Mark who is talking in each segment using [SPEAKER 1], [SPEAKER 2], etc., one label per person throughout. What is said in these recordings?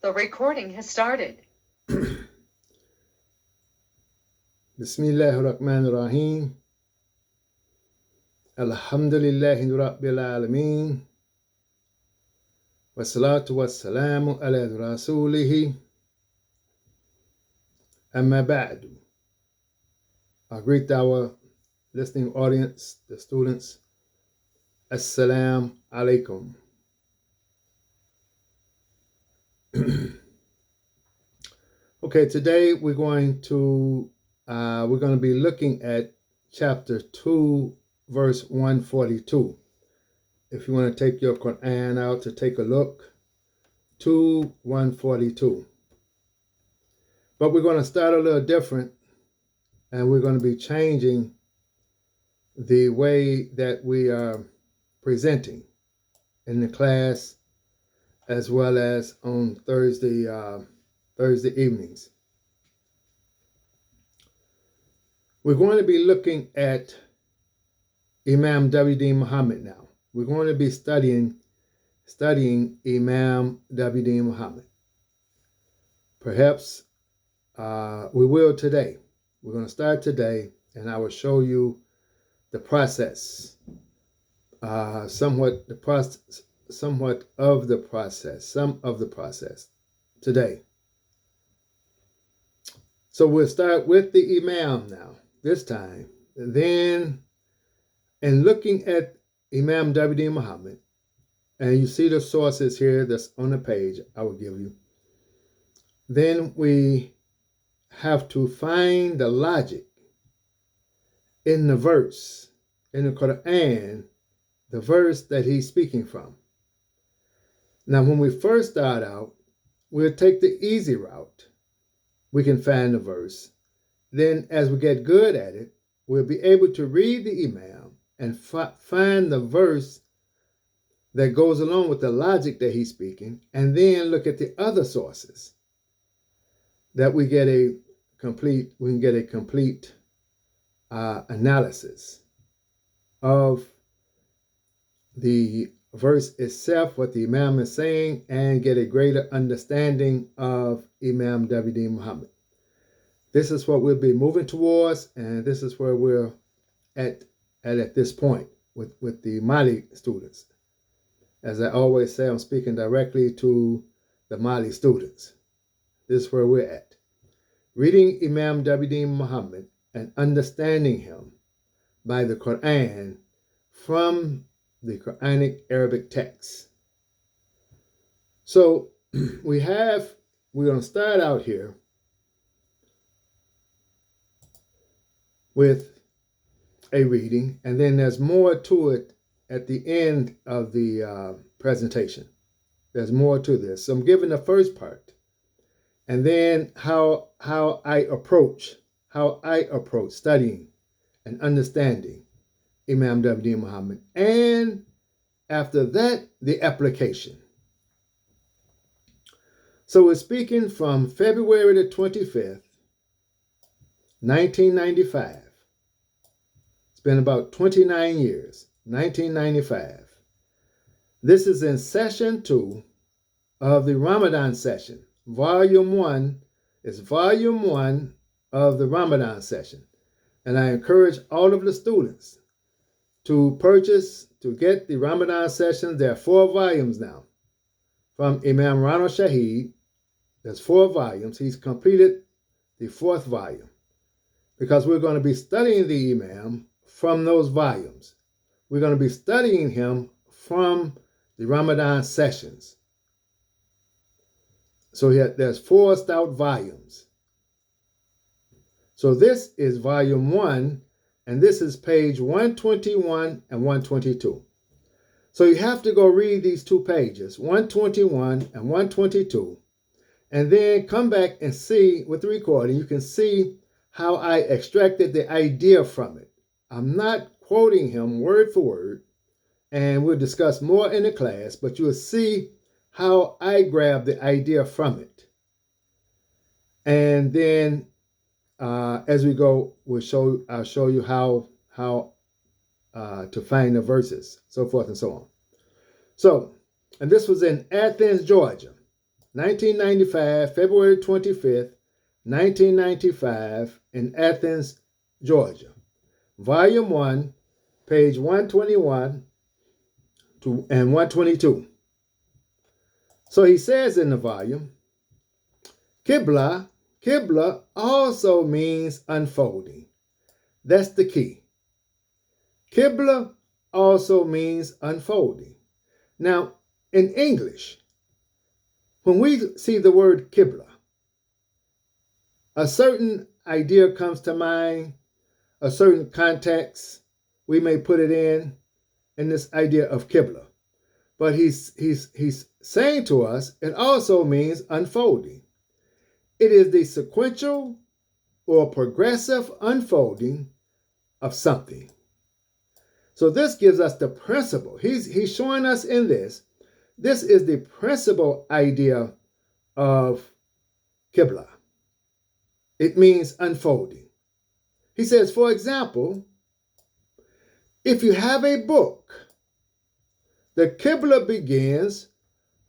[SPEAKER 1] The recording has started.
[SPEAKER 2] Bismillahir Rahmanir Rahim. Alhamdulillahi Rabbil Alameen. Wassalatu wassalamu ala rasulihi. Amma ba'du. I greet our listening audience, the students. Assalamu alaikum. Okay, today we're going to be looking at chapter 2, verse 142. If you want to take your Quran out to take a look, 142. But we're going to start a little different, and we're going to be changing the way that we are presenting in the class, as well as on Thursday evenings. We're going to be looking at Imam W.D. Muhammad now. We're going to be studying Imam W.D. Muhammad. Perhaps we will today. We're going to start today, and I will show you the process, some of the process today. So we'll start with the Imam now, this time. Then, in looking at Imam W.D. Muhammad, and you see the sources here that's on the page I will give you, then we have to find the logic in the verse, in the Quran, the verse that he's speaking from. Now, when we first start out, we'll take the easy route. We can find the verse. Then, as we get good at it, we'll be able to read the Imam and find the verse that goes along with the logic that he's speaking, and then look at the other sources that we can get a complete analysis of the verse itself, what the Imam is saying, and get a greater understanding of Imam W.D. Muhammad. This is what we'll be moving towards, and this is where we're at this point with the Mali students. As I always say, I'm speaking directly to the Mali students. This is where we're at. Reading Imam W.D. Muhammad and understanding him by the Quran from the Quranic Arabic text. So we're going to start out here with a reading, and then there's more to it at the end of the presentation. There's more to this. So I'm giving the first part, and then how I approach studying and understanding Imam W.D. Muhammad, and after that, the application. So we're speaking from February the 25th, 1995. It's been about 29 years, 1995. This is in session 2 of the Ramadan session. Volume 1 is volume 1 of the Ramadan session. And I encourage all of the students to get the Ramadan sessions. There are 4 volumes now from Imam Ronald Shaheed. There's 4 volumes. He's completed the 4th volume because we're going to be studying the Imam from those volumes. We're going to be studying him from the Ramadan sessions. So there's 4 stout volumes. So this is volume 1, and this is page 121 and 122. So you have to go read these 2 pages, 121 and 122, and then come back and see with the recording. You can see how I extracted the idea from it. I'm not quoting him word for word, and we'll discuss more in the class, but you'll see how I grabbed the idea from it. And then as we go, I'll show you how to find the verses, so forth and so on. So, and this was in Athens, Georgia. 1995, February 25th, 1995, in Athens, Georgia. Volume 1, page 121 and 122. So he says in the volume, Qibla also means unfolding. That's the key. Qibla also means unfolding. Now, in English, when we see the word Qibla, a certain idea comes to mind, a certain context we may put it in this idea of Qibla. But he's saying to us, it also means unfolding. It is the sequential or progressive unfolding of something. So this gives us the principle. He's showing us in this. This is the principal idea of Qibla. It means unfolding. He says, for example, if you have a book, the Qibla begins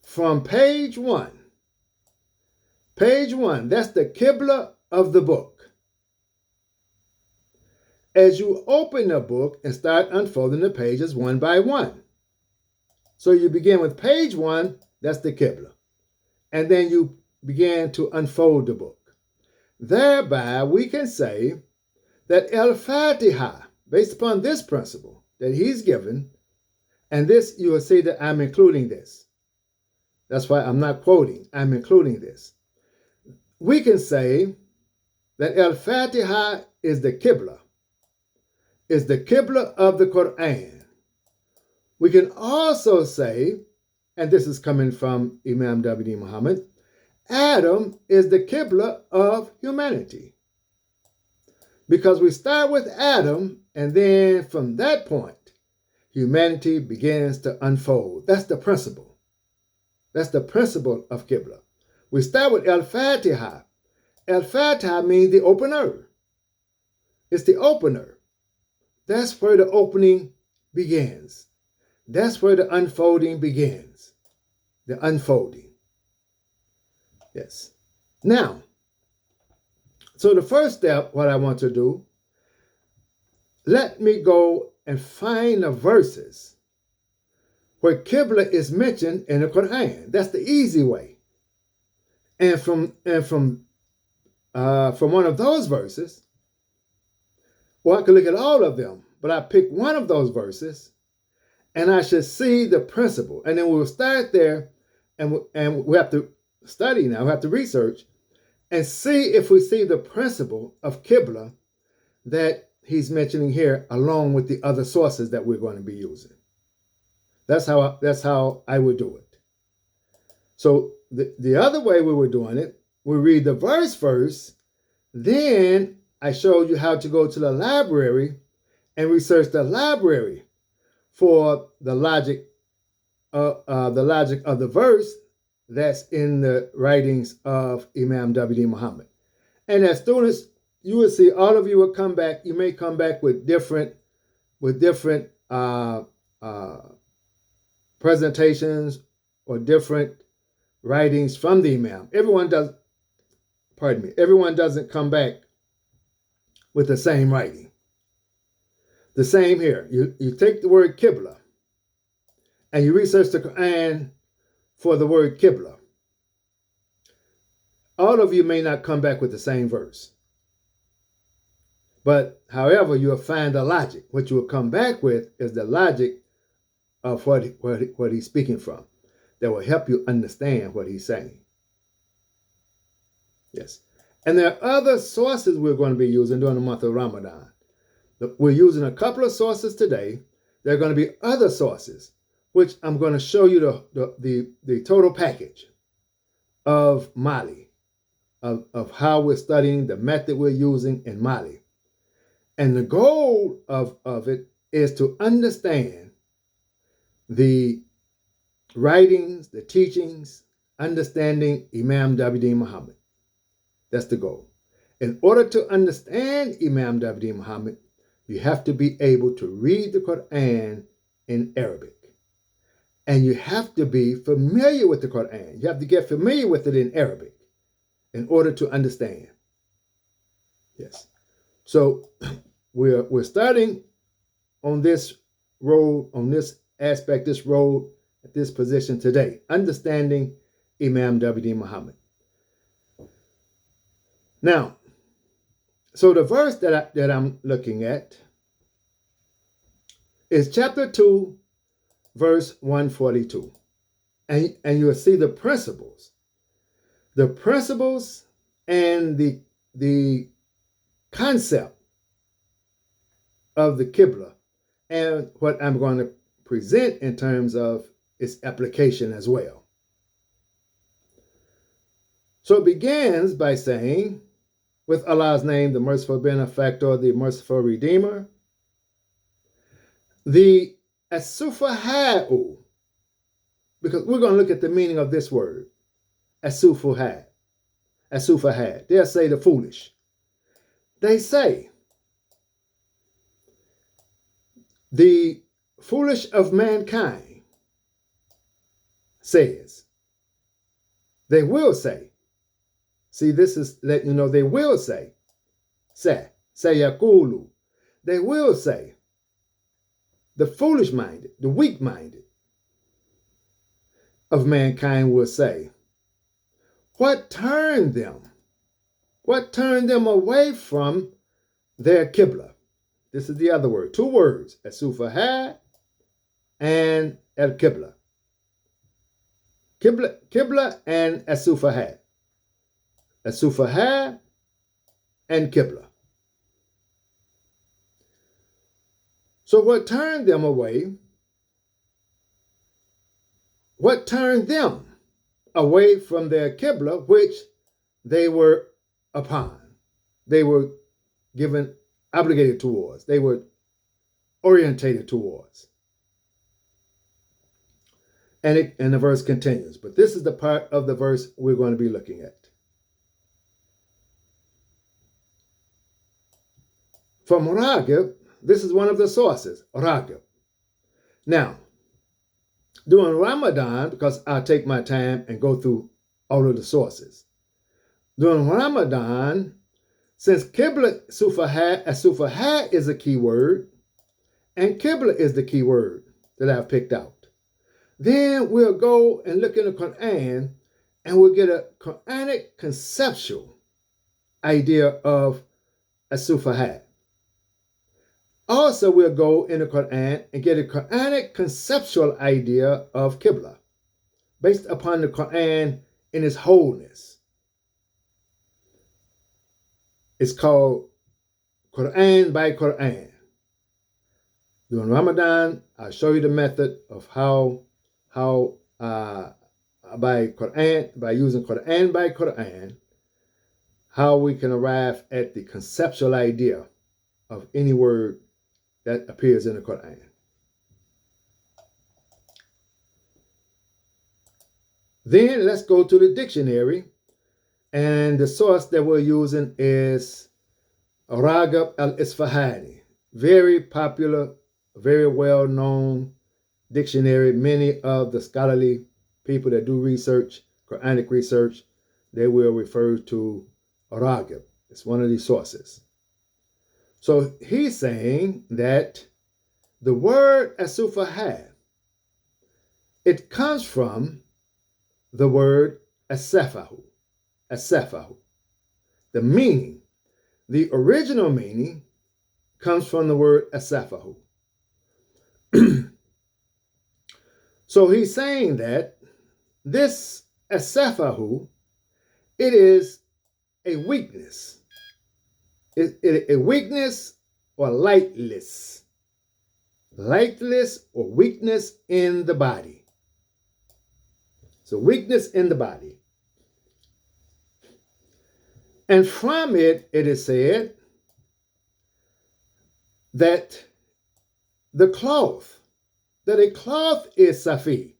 [SPEAKER 2] from page 1. Page 1, that's the Qibla of the book. As you open the book and start unfolding the pages one by one. So you begin with page 1, that's the Qibla. And then you begin to unfold the book. Thereby, we can say that Al-Fatiha, based upon this principle that he's given, and this, you will see that I'm including this. That's why I'm not quoting, I'm including this. We can say that Al-Fatiha is the Qibla of the Quran. We can also say, and this is coming from Imam W.D. Muhammad, Adam is the Qibla of humanity. Because we start with Adam, and then from that point, humanity begins to unfold. That's the principle. That's the principle of Qibla. We start with Al-Fatiha. Al-Fatiha means the opener. It's the opener. That's where the opening begins. That's where the unfolding begins. The unfolding. Yes. Now, so the first step, what I want to do, let me go and find the verses where Qibla is mentioned in the Quran. That's the easy way. And from one of those verses, well, I could look at all of them, but I pick one of those verses, and I should see the principle. And then we'll start there, and we have to study now, we have to research, and see if we see the principle of Qibla that he's mentioning here, along with the other sources that we're going to be using. That's how I would do it. So the other way we were doing it, we read the verse first, then I showed you how to go to the library and research the library for the logic of the verse that's in the writings of Imam W.D. Muhammad. And as students, you will see all of you will come back. You may come back with different presentations or different writings from the Imam. Everyone doesn't come back with the same writing. The same here. You take the word Qibla and you research the Quran for the word Qibla. All of you may not come back with the same verse. But however, you'll find the logic. What you will come back with is the logic of what he's speaking from that will help you understand what he's saying. Yes. And there are other sources we're going to be using during the month of Ramadan. We're using a couple of sources today. There are going to be other sources, which I'm going to show you the total package of Mali, of how we're studying, the method we're using in Mali. And the goal of it is to understand the writings, the teachings, understanding Imam W.D. Muhammad. That's the goal. In order to understand Imam W.D. Muhammad, you have to be able to read the Quran in Arabic. And you have to be familiar with the Quran. You have to get familiar with it in Arabic in order to understand. Yes. So we're starting on this road, on this aspect, this road, at this position today, understanding Imam W.D. Muhammad. Now, so the verse that I'm looking at is chapter 2, verse 142. And you'll see the principles and the concept of the Qibla and what I'm going to present in terms of its application as well. So it begins by saying, with Allah's name, the merciful benefactor, the merciful redeemer, the as-sufaha'u, because we're going to look at the meaning of this word, as-sufaha'u. They'll say the foolish. They say, the foolish of mankind says, they will say, see, this is letting you know they will say, sayakulu, they will say, the foolish-minded, the weak-minded of mankind will say, what turned them away from their Qibla? This is the other word, two words, as-sufaha and al-Qibla. Qibla and as-sufaha. As-sufaha and Qibla. So what turned them away? What turned them away from their Qibla, which they were upon? They were given, obligated towards. They were orientated towards. And the verse continues. But this is the part of the verse we're going to be looking at. From Ragib, this is one of the sources, Ragib. Now, during Ramadan, because I'll take my time and go through all of the sources. During Ramadan, since Qibla as-sufaha is a key word, and Qibla is the key word that I've picked out, then we'll go and look in the Quran and we'll get a Quranic conceptual idea of as-sufaha. Also, we'll go in the Quran and get a Quranic conceptual idea of Qibla based upon the Quran in its wholeness. It's called Quran by Quran. During Ramadan, I'll show you the method of how by using Quran by Quran, how we can arrive at the conceptual idea of any word that appears in the Quran. Then let's go to the dictionary, and the source that we're using is Ragib al-Isfahani, very popular, very well-known dictionary. Many of the scholarly people that do research, Quranic research, they will refer to Ragib. It's one of these sources. So he's saying that the word as-sufaha, it comes from the word as-safahu. As-safahu. The meaning, the original meaning, comes from the word as-safahu. So he's saying that this as-safahu, it is a weakness. A weakness or lightless or weakness in the body. So weakness in the body. And from it, it is said that a cloth is safi.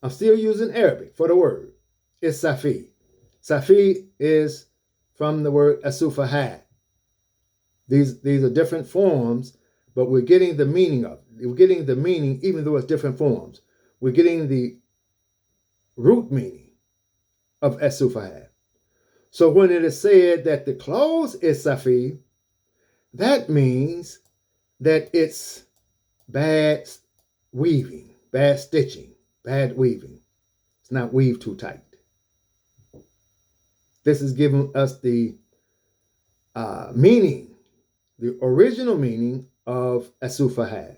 [SPEAKER 2] I'm still using Arabic for the word. It's safi. Safi is from the word as-sufaha. These are different forms, but we're getting the meaning of it. We're getting the meaning even though it's different forms. we're getting the root meaning of As-Sufahad. So when it is said that the clothes is Safi, that means that it's bad weaving, bad stitching, bad weaving. It's not weaved too tight. This is giving us the meaning, the original meaning of As-Sufahad.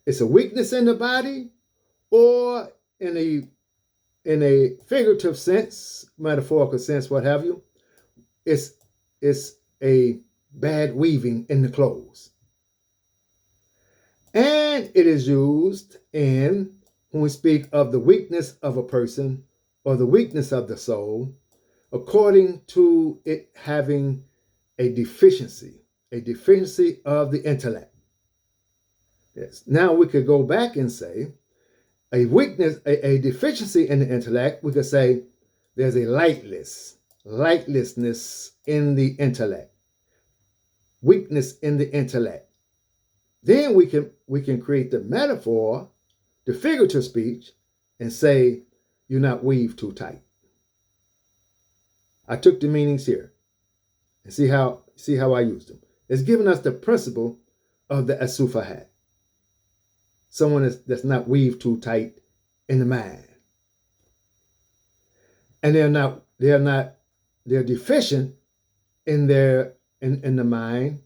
[SPEAKER 2] It's a weakness in the body, or in a figurative sense, metaphorical sense, what have you. It's a bad weaving in the clothes. And it is used when we speak of the weakness of a person or the weakness of the soul, according to it having a deficiency of the intellect. Yes. Now we could go back and say a weakness, a deficiency in the intellect. We could say there's a lightlessness in the intellect, weakness in the intellect. Then we can create the metaphor, the figurative speech, and say you're not weaved too tight. I took the meanings here and see how I used them. It's giving us the principle of the As-Sufahad. Someone that's not weaved too tight in the mind. And they're deficient in the mind,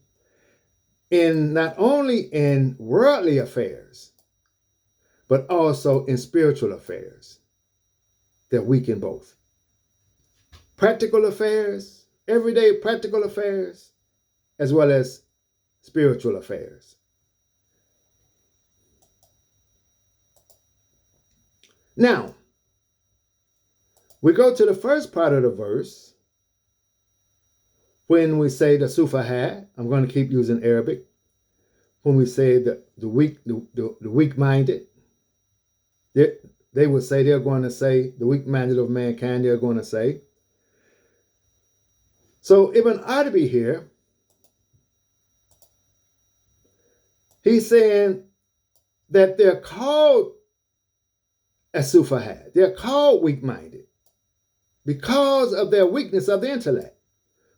[SPEAKER 2] in not only in worldly affairs, but also in spiritual affairs. They're weak in both. Practical affairs, everyday practical affairs, as well as spiritual affairs. Now, we go to the first part of the verse when we say the Sufahad. I'm going to keep using Arabic. When we say the weak-minded, they would say, they're going to say, the weak-minded of mankind, they're going to say. So Ibn Arabi here, he's saying that they're called As-Sufahad. They're called weak-minded because of their weakness of the intellect.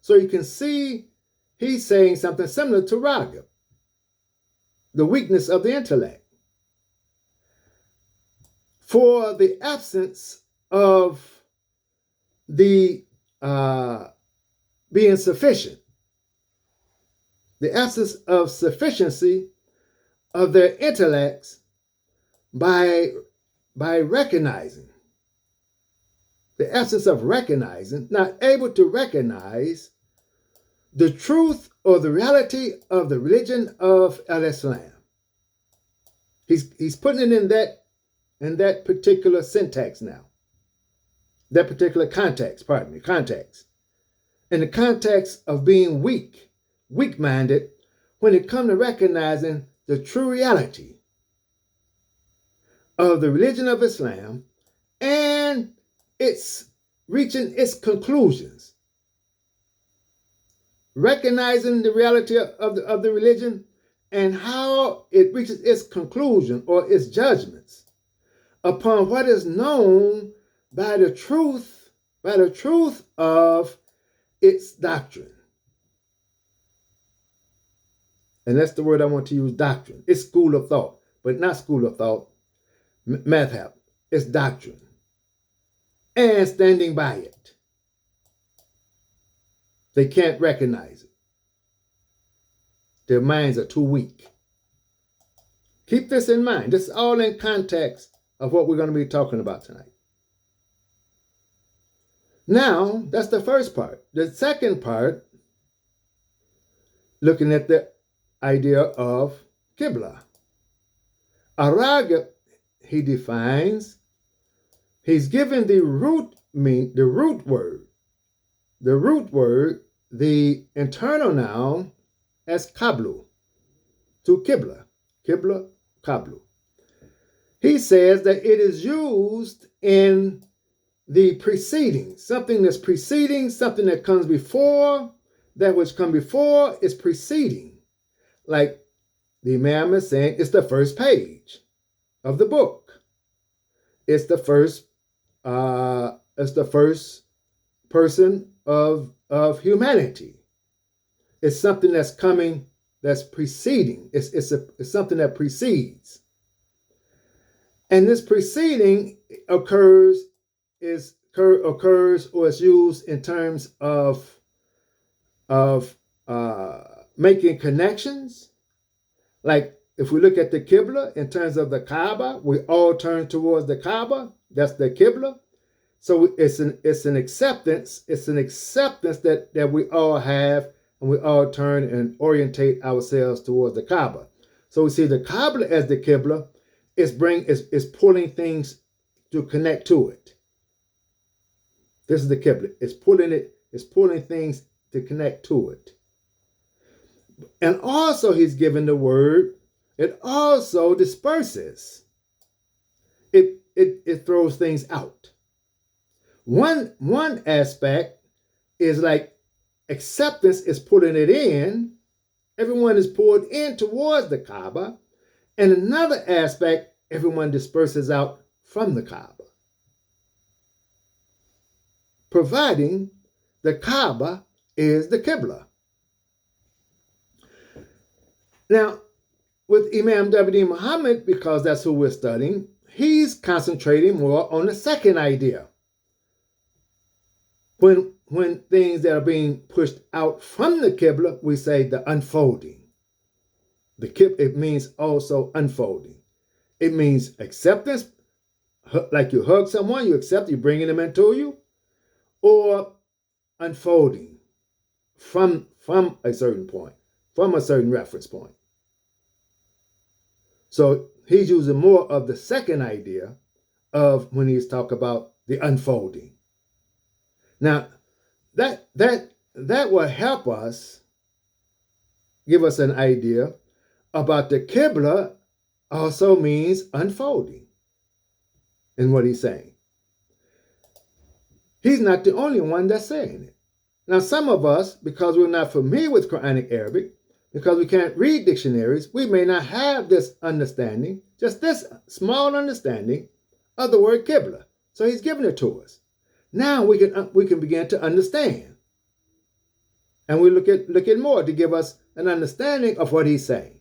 [SPEAKER 2] So you can see he's saying something similar to Ragib, the weakness of the intellect. For the absence of the being sufficient, the absence of sufficiency of their intellects by recognizing, the absence of recognizing, not able to recognize the truth or the reality of the religion of al-Islam. He's putting it in that particular syntax now, that particular context. In the context of being weak-minded, when it comes to recognizing the true reality of the religion of Islam and it's reaching its conclusions, recognizing the reality of the religion and how it reaches its conclusion or its judgments upon what is known by the truth of its doctrine. And that's the word I want to use, doctrine. It's school of thought, but not school of thought, madhab. It's doctrine. And standing by it. They can't recognize it. Their minds are too weak. Keep this in mind. This is all in context of what we're going to be talking about tonight. Now, that's the first part. The second part, looking at the idea of Qibla. Ragib, he defines, he's given the root word, the internal noun as Qablu, to Qibla, Qablu. He says that it is used in the preceding, something that's preceding, something that comes before, that which comes before is preceding. Like the Imam is saying, it's the first page of the book. it's the first person of humanity. It's something that's coming, that's preceding. It's something that precedes. And this preceding occurs or is used in terms of making connections. Like if we look at the Qibla in terms of the Kaaba, we all turn towards the Kaaba. That's the Qibla. So it's an acceptance. It's an acceptance that we all have, and we all turn and orientate ourselves towards the Kaaba. So we see the Kaaba as the Qibla is pulling things to connect to it. This is the Qibla. It's pulling things to connect to it. And also he's given the word. It also disperses. It throws things out. One aspect is like acceptance is pulling it in. Everyone is pulled in towards the Kaaba. And another aspect, everyone disperses out from the Kaaba. Providing the Kaaba is the Qibla. Now, with Imam W.D. Muhammad, because that's who we're studying, he's concentrating more on the second idea. When things that are being pushed out from the Qibla, we say the unfolding. The Qibla, it means also unfolding. It means acceptance, like you hug someone, you accept, you're bringing them into you, or unfolding from a certain point, from a certain reference point. So he's using more of the second idea of when he's talking about the unfolding. Now, that will help us, give us an idea about the Qibla also means unfolding in what he's saying. He's not the only one that's saying it. Now, some of us, because we're not familiar with Quranic Arabic, because we can't read dictionaries, we may not have this understanding, just this small understanding of the word Qibla. So he's giving it to us. Now we can begin to understand. And we look at more to give us an understanding of what he's saying.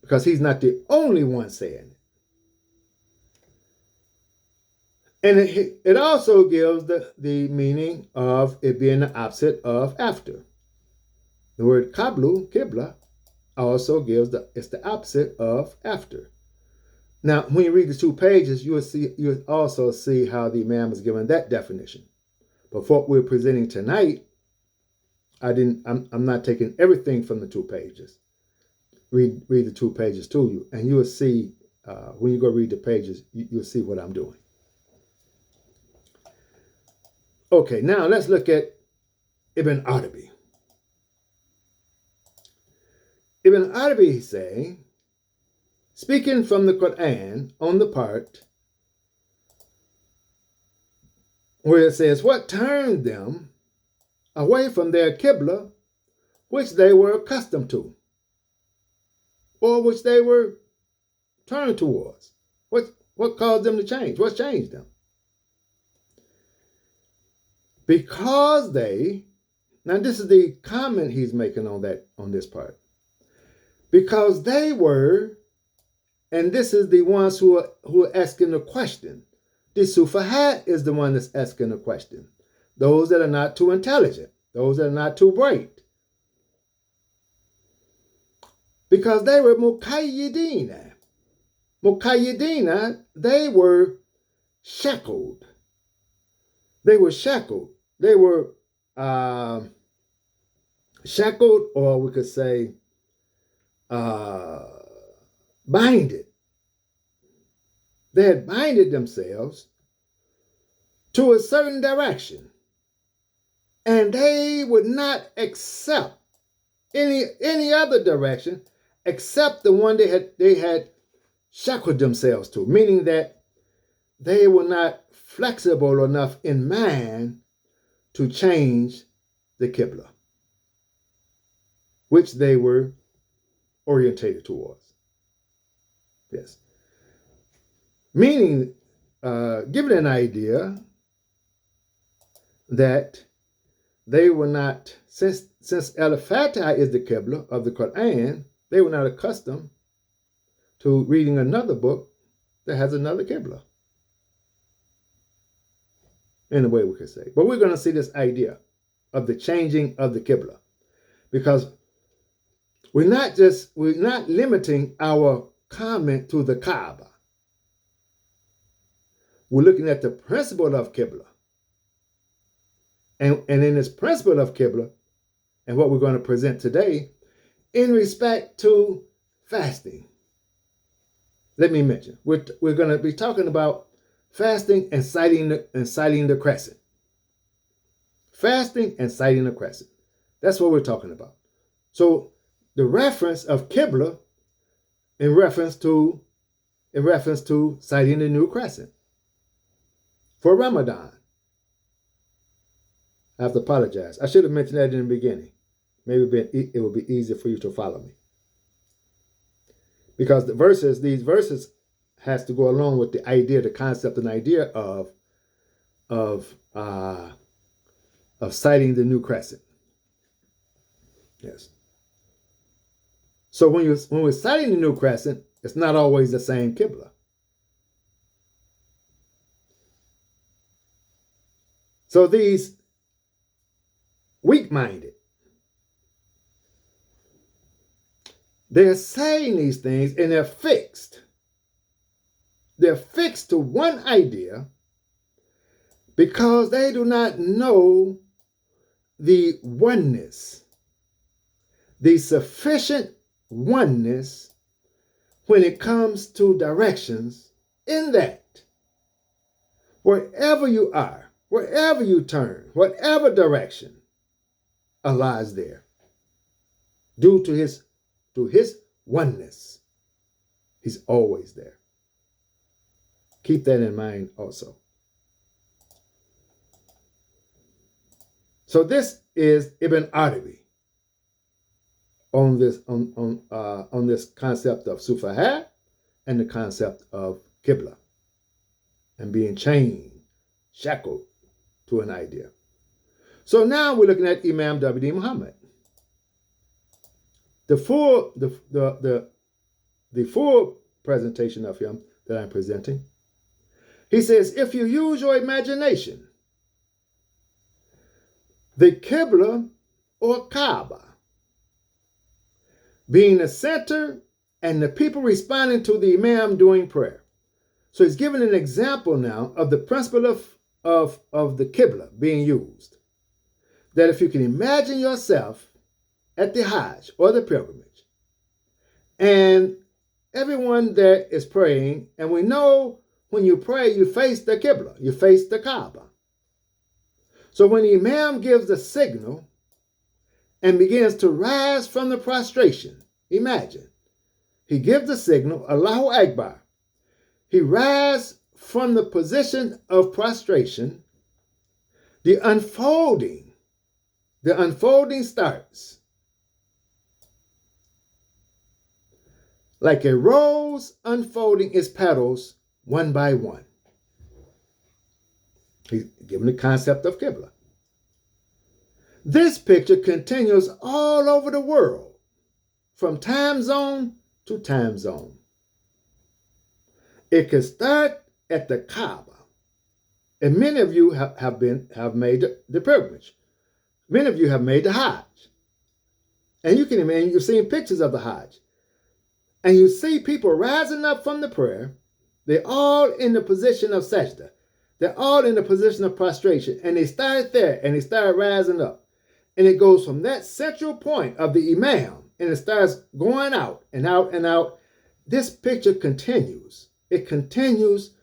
[SPEAKER 2] Because he's not the only one saying it. And it also gives the meaning of it being the opposite of after. The word Qibla, also gives it's the opposite of after. Now, when you read the 2 pages, you'll also see how the Imam is given that definition. But for what we're presenting tonight, I'm not taking everything from the 2 pages. Read the 2 pages to you, and you will see when you go read the pages, you'll see what I'm doing. Okay, now let's look at Ibn Arabi. Ibn Arabi is saying, speaking from the Quran on the part where it says, what turned them away from their Qibla, which they were accustomed to, or which they were turned towards? What caused them to change? What changed them? Because now this is the comment he's making on this part. Because they were, and this is the ones who are asking the question. The Sufahat is the one that's asking the question. Those that are not too intelligent, those that are not too bright. Because they were Muqayyidina. Muqayyidina, they were shackled. They were shackled. They were shackled, or we could say binded. They had binded themselves to a certain direction, and they would not accept any other direction except the one they had shackled themselves to, meaning that they were not flexible enough in mind to change the Qibla, which they were orientated towards. Yes. Meaning given an idea that they were not, since Al-Fatiha is the Qibla of the Quran, they were not accustomed to reading another book that has another Qibla, in a way we could say. But we're going to see this idea of the changing of the Qibla, because we're not limiting our comment to the Kaaba. We're looking at the principle of Qibla. And in this principle of Qibla, and what we're going to present today, in respect to fasting. Let me mention, we're going to be talking about fasting and sighting the crescent. Fasting and sighting the crescent. That's what we're talking about. So the reference of Qibla in reference to sighting the new crescent for Ramadan. I have to apologize. I should have mentioned that in the beginning. Maybe it would be easier for you to follow me. Because these verses has to go along with the idea, the concept and idea of sighting the new crescent. Yes. So when we're sighting the new crescent, it's not always the same Qibla. So these weak-minded, they're saying these things and they're fixed. They're fixed to one idea because they do not know the oneness, the sufficient oneness when it comes to directions, in that wherever you are, wherever you turn, whatever direction, Allah is there. Due to his oneness, he's always there. Keep that in mind also. So this is Ibn Arabi on this concept of Sufaha and the concept of Qibla and being chained, shackled to an idea. So now we're looking at Imam W.D. Muhammad. The full presentation of him that I'm presenting, he says, if you use your imagination, the Qibla or Kaaba being the center and the people responding to the Imam doing prayer. So he's giving an example now of the principle of the Qibla being used. That if you can imagine yourself at the Hajj or the pilgrimage, and everyone there is praying, and we know when you pray, you face the Qibla, you face the Kaaba. So when the Imam gives the signal and begins to rise from the prostration, imagine, he gives the signal, Allahu Akbar. He rises from the position of prostration. The unfolding starts. Like a rose unfolding its petals one by one. He's given the concept of Qibla. This picture continues all over the world, from time zone to time zone. It can start at the Kaaba, and many of you have made the pilgrimage. Many of you have made the Hajj, and you can imagine you've seen pictures of the Hajj, and you see people rising up from the prayer. They're all in the position of sajda. They're all in the position of prostration, and they start there, and they start rising up. And it goes from that central point of the Imam, and it starts going out and out and out. This picture continues. It continues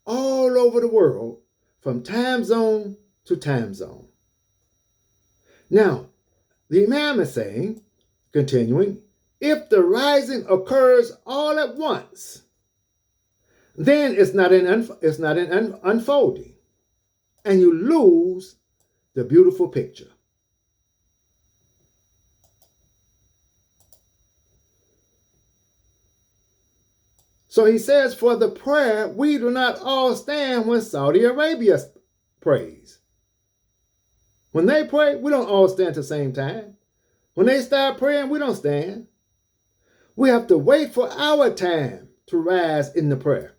[SPEAKER 2] all over the world from time zone to time zone. Now, the Imam is saying, continuing, if the rising occurs all at once, then it's not an unfolding, and you lose the beautiful picture. So he says, for the prayer, we do not all stand when Saudi Arabia prays. When they pray, we don't all stand at the same time. When they start praying, we don't stand. We have to wait for our time to rise in the prayer.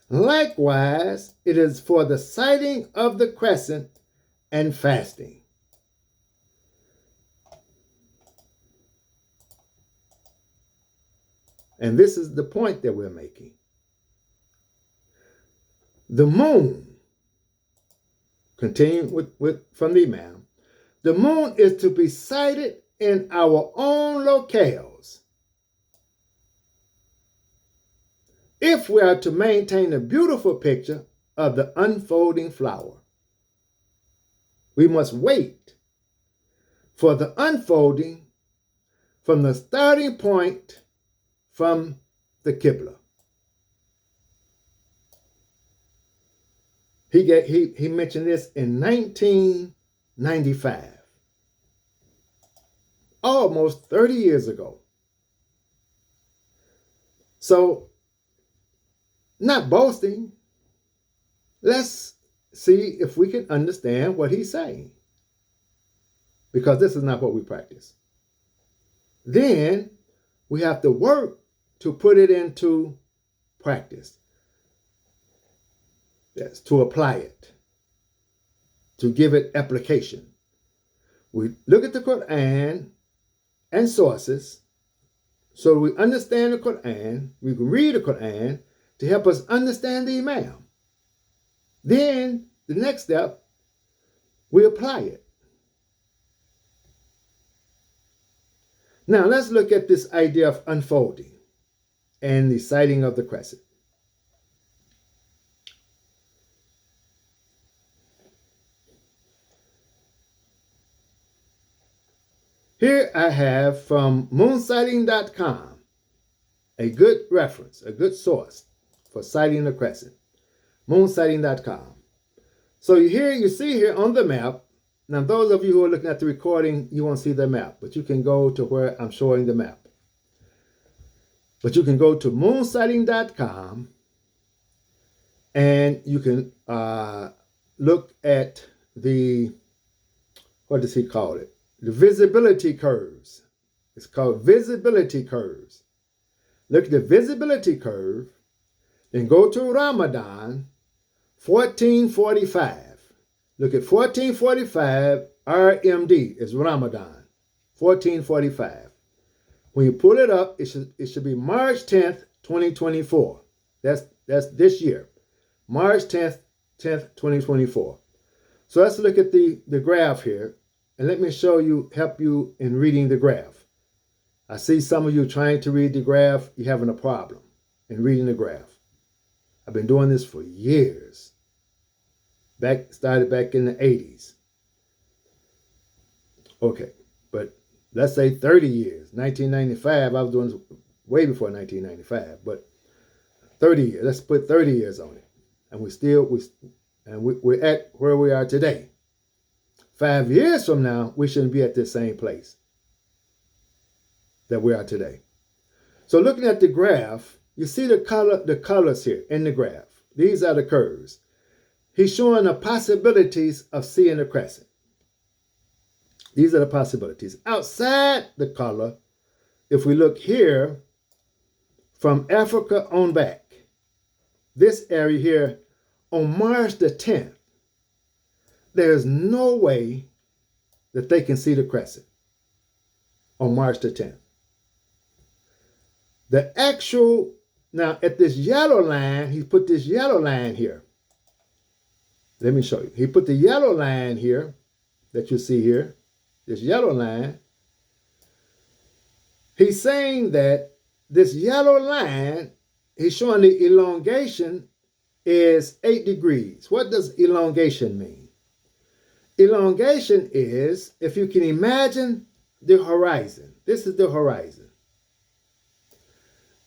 [SPEAKER 2] Likewise, it is for the sighting of the crescent and fasting. And this is the point that we're making. The moon, continuing from the Imam, the moon is to be sighted in our own locales if we are to maintain a beautiful picture of the unfolding flower. We must wait for the unfolding from the starting point from the Qibla. He mentioned this in 1995, almost 30 years ago. So, not boasting, let's see if we can understand what he's saying, because this is not what we practice. Then we have to work to put it into practice. Yes, to apply it, to give it application. We look at the Quran and sources so we understand the Quran. We can read the Quran to help us understand the Imam. Then the next step, we apply it. Now let's look at this idea of unfolding and the sighting of the crescent. Here I have from moonsighting.com a good reference, a good source for sighting the crescent. Moonsighting.com. So you see here on the map, now those of you who are looking at the recording, you won't see the map, but you can go to where I'm showing the map. But you can go to moonsighting.com and you can look at the, what does he call it? The visibility curves. It's called visibility curves. Look at the visibility curve, then go to Ramadan 1445. Look at 1445 RMD is Ramadan 1445. When you pull it up, it should be March 10th, 2024. That's this year. March 10th, 2024. So let's look at the graph here. And let me help you in reading the graph. I see some of you trying to read the graph. You're having a problem in reading the graph. I've been doing this for years. Started back in the 80s. Okay, but let's say 30 years. 1995, I was doing this way before 1995, but 30 years. Let's put 30 years on it. And we're at where we are today. 5 years from now, we shouldn't be at this same place that we are today. So looking at the graph, you see the colors here in the graph. These are the curves. He's showing the possibilities of seeing the crescent. These are the possibilities. Outside the color, if we look here, from Africa on back, this area here, on March the 10th, there's no way that they can see the crescent on March the 10th. The actual, now at this yellow line, he put this yellow line here. Let me show you. He put the yellow line here that you see here, this yellow line. He's saying that this yellow line, he's showing the elongation is 8 degrees. What does elongation mean? Elongation is, if you can imagine the horizon. This is the horizon.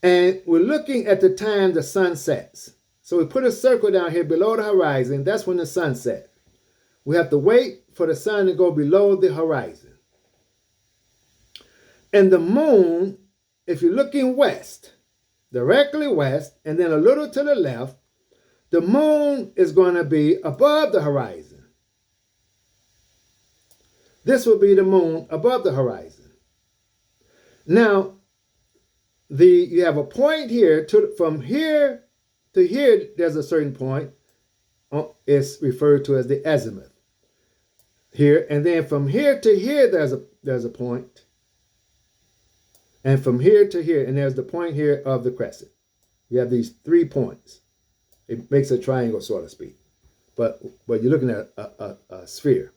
[SPEAKER 2] And we're looking at the time the sun sets. So we put a circle down here below the horizon. That's when the sun sets. We have to wait for the sun to go below the horizon. And the moon, if you're looking west, directly west, and then a little to the left, the moon is going to be above the horizon. This will be the moon above the horizon. Now, you have a point here. From here to here, there's a certain point. It's referred to as the azimuth. Here, and then from here to here, there's a point. And from here to here, and there's the point here of the crescent. You have these 3 points. It makes a triangle, so to speak. But you're looking at a sphere.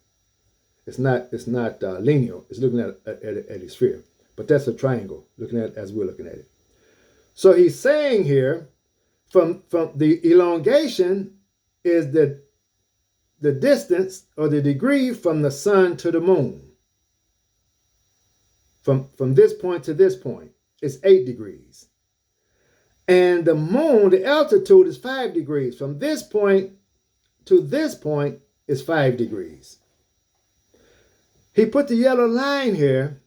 [SPEAKER 2] It's not linear. It's looking at a sphere. But that's a triangle, looking at it as we're looking at it. So he's saying here, from the elongation is the distance or the degree from the sun to the moon. From this point to this point, it's 8 degrees. And the moon, the altitude is 5 degrees. From this point to this point is 5 degrees. He put the yellow line here.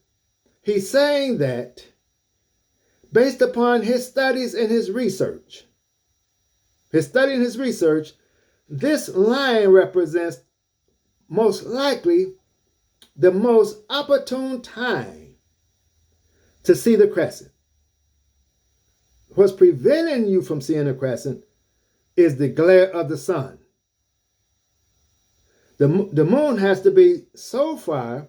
[SPEAKER 2] He's saying that based upon his studies and his research, this line represents most likely the most opportune time to see the crescent. What's preventing you from seeing the crescent is the glare of the sun. The moon has to be so far,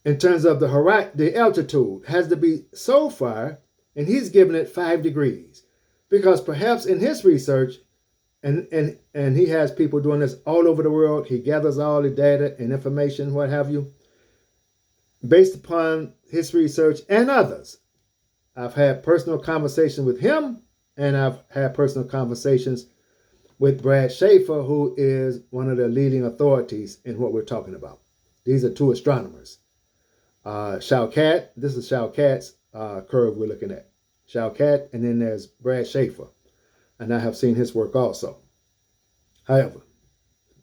[SPEAKER 2] in terms of the altitude, has to be so far, and he's giving it 5 degrees. Because perhaps in his research, and he has people doing this all over the world, he gathers all the data and information, what have you, based upon his research and others. I've had personal conversations with him, and I've had personal conversations with Brad Schaefer, who is one of the leading authorities in what we're talking about. These are 2 astronomers. Shaukat, this is Shaukat's curve we're looking at. Shaukat, and then there's Brad Schaefer. And I have seen his work also. However,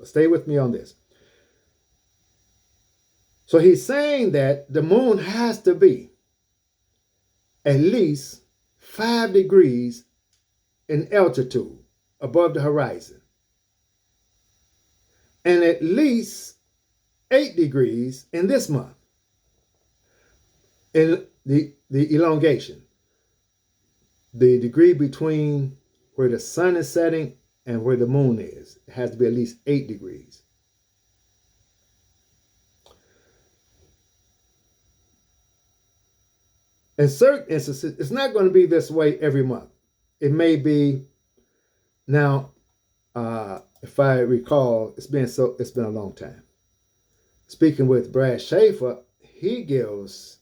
[SPEAKER 2] stay with me on this. So he's saying that the moon has to be at least 5 degrees in altitude above the horizon, and at least 8 degrees in this month in the elongation, the degree between where the sun is setting and where the moon is. It has to be at least 8 degrees. In certain instances, it's not going to be this way every month. It may be, now, if I recall, it's been a long time. Speaking with Brad Schaefer, he gives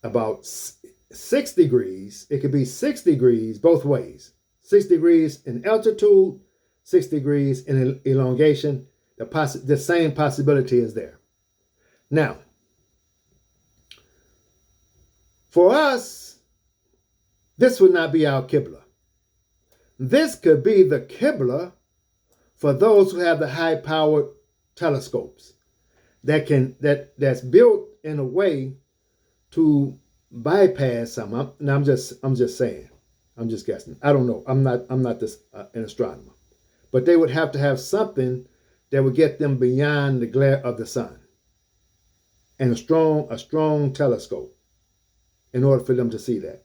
[SPEAKER 2] about 6 degrees. It could be 6 degrees both ways. 6 degrees in altitude, 6 degrees in elongation. The same possibility is there. Now, for us, this would not be our Qibla. This could be the Qibla for those who have the high-powered telescopes that's built in a way to bypass some. I'm just saying. I'm just guessing. I don't know. I'm not an astronomer, but they would have to have something that would get them beyond the glare of the sun, and a strong telescope in order for them to see that.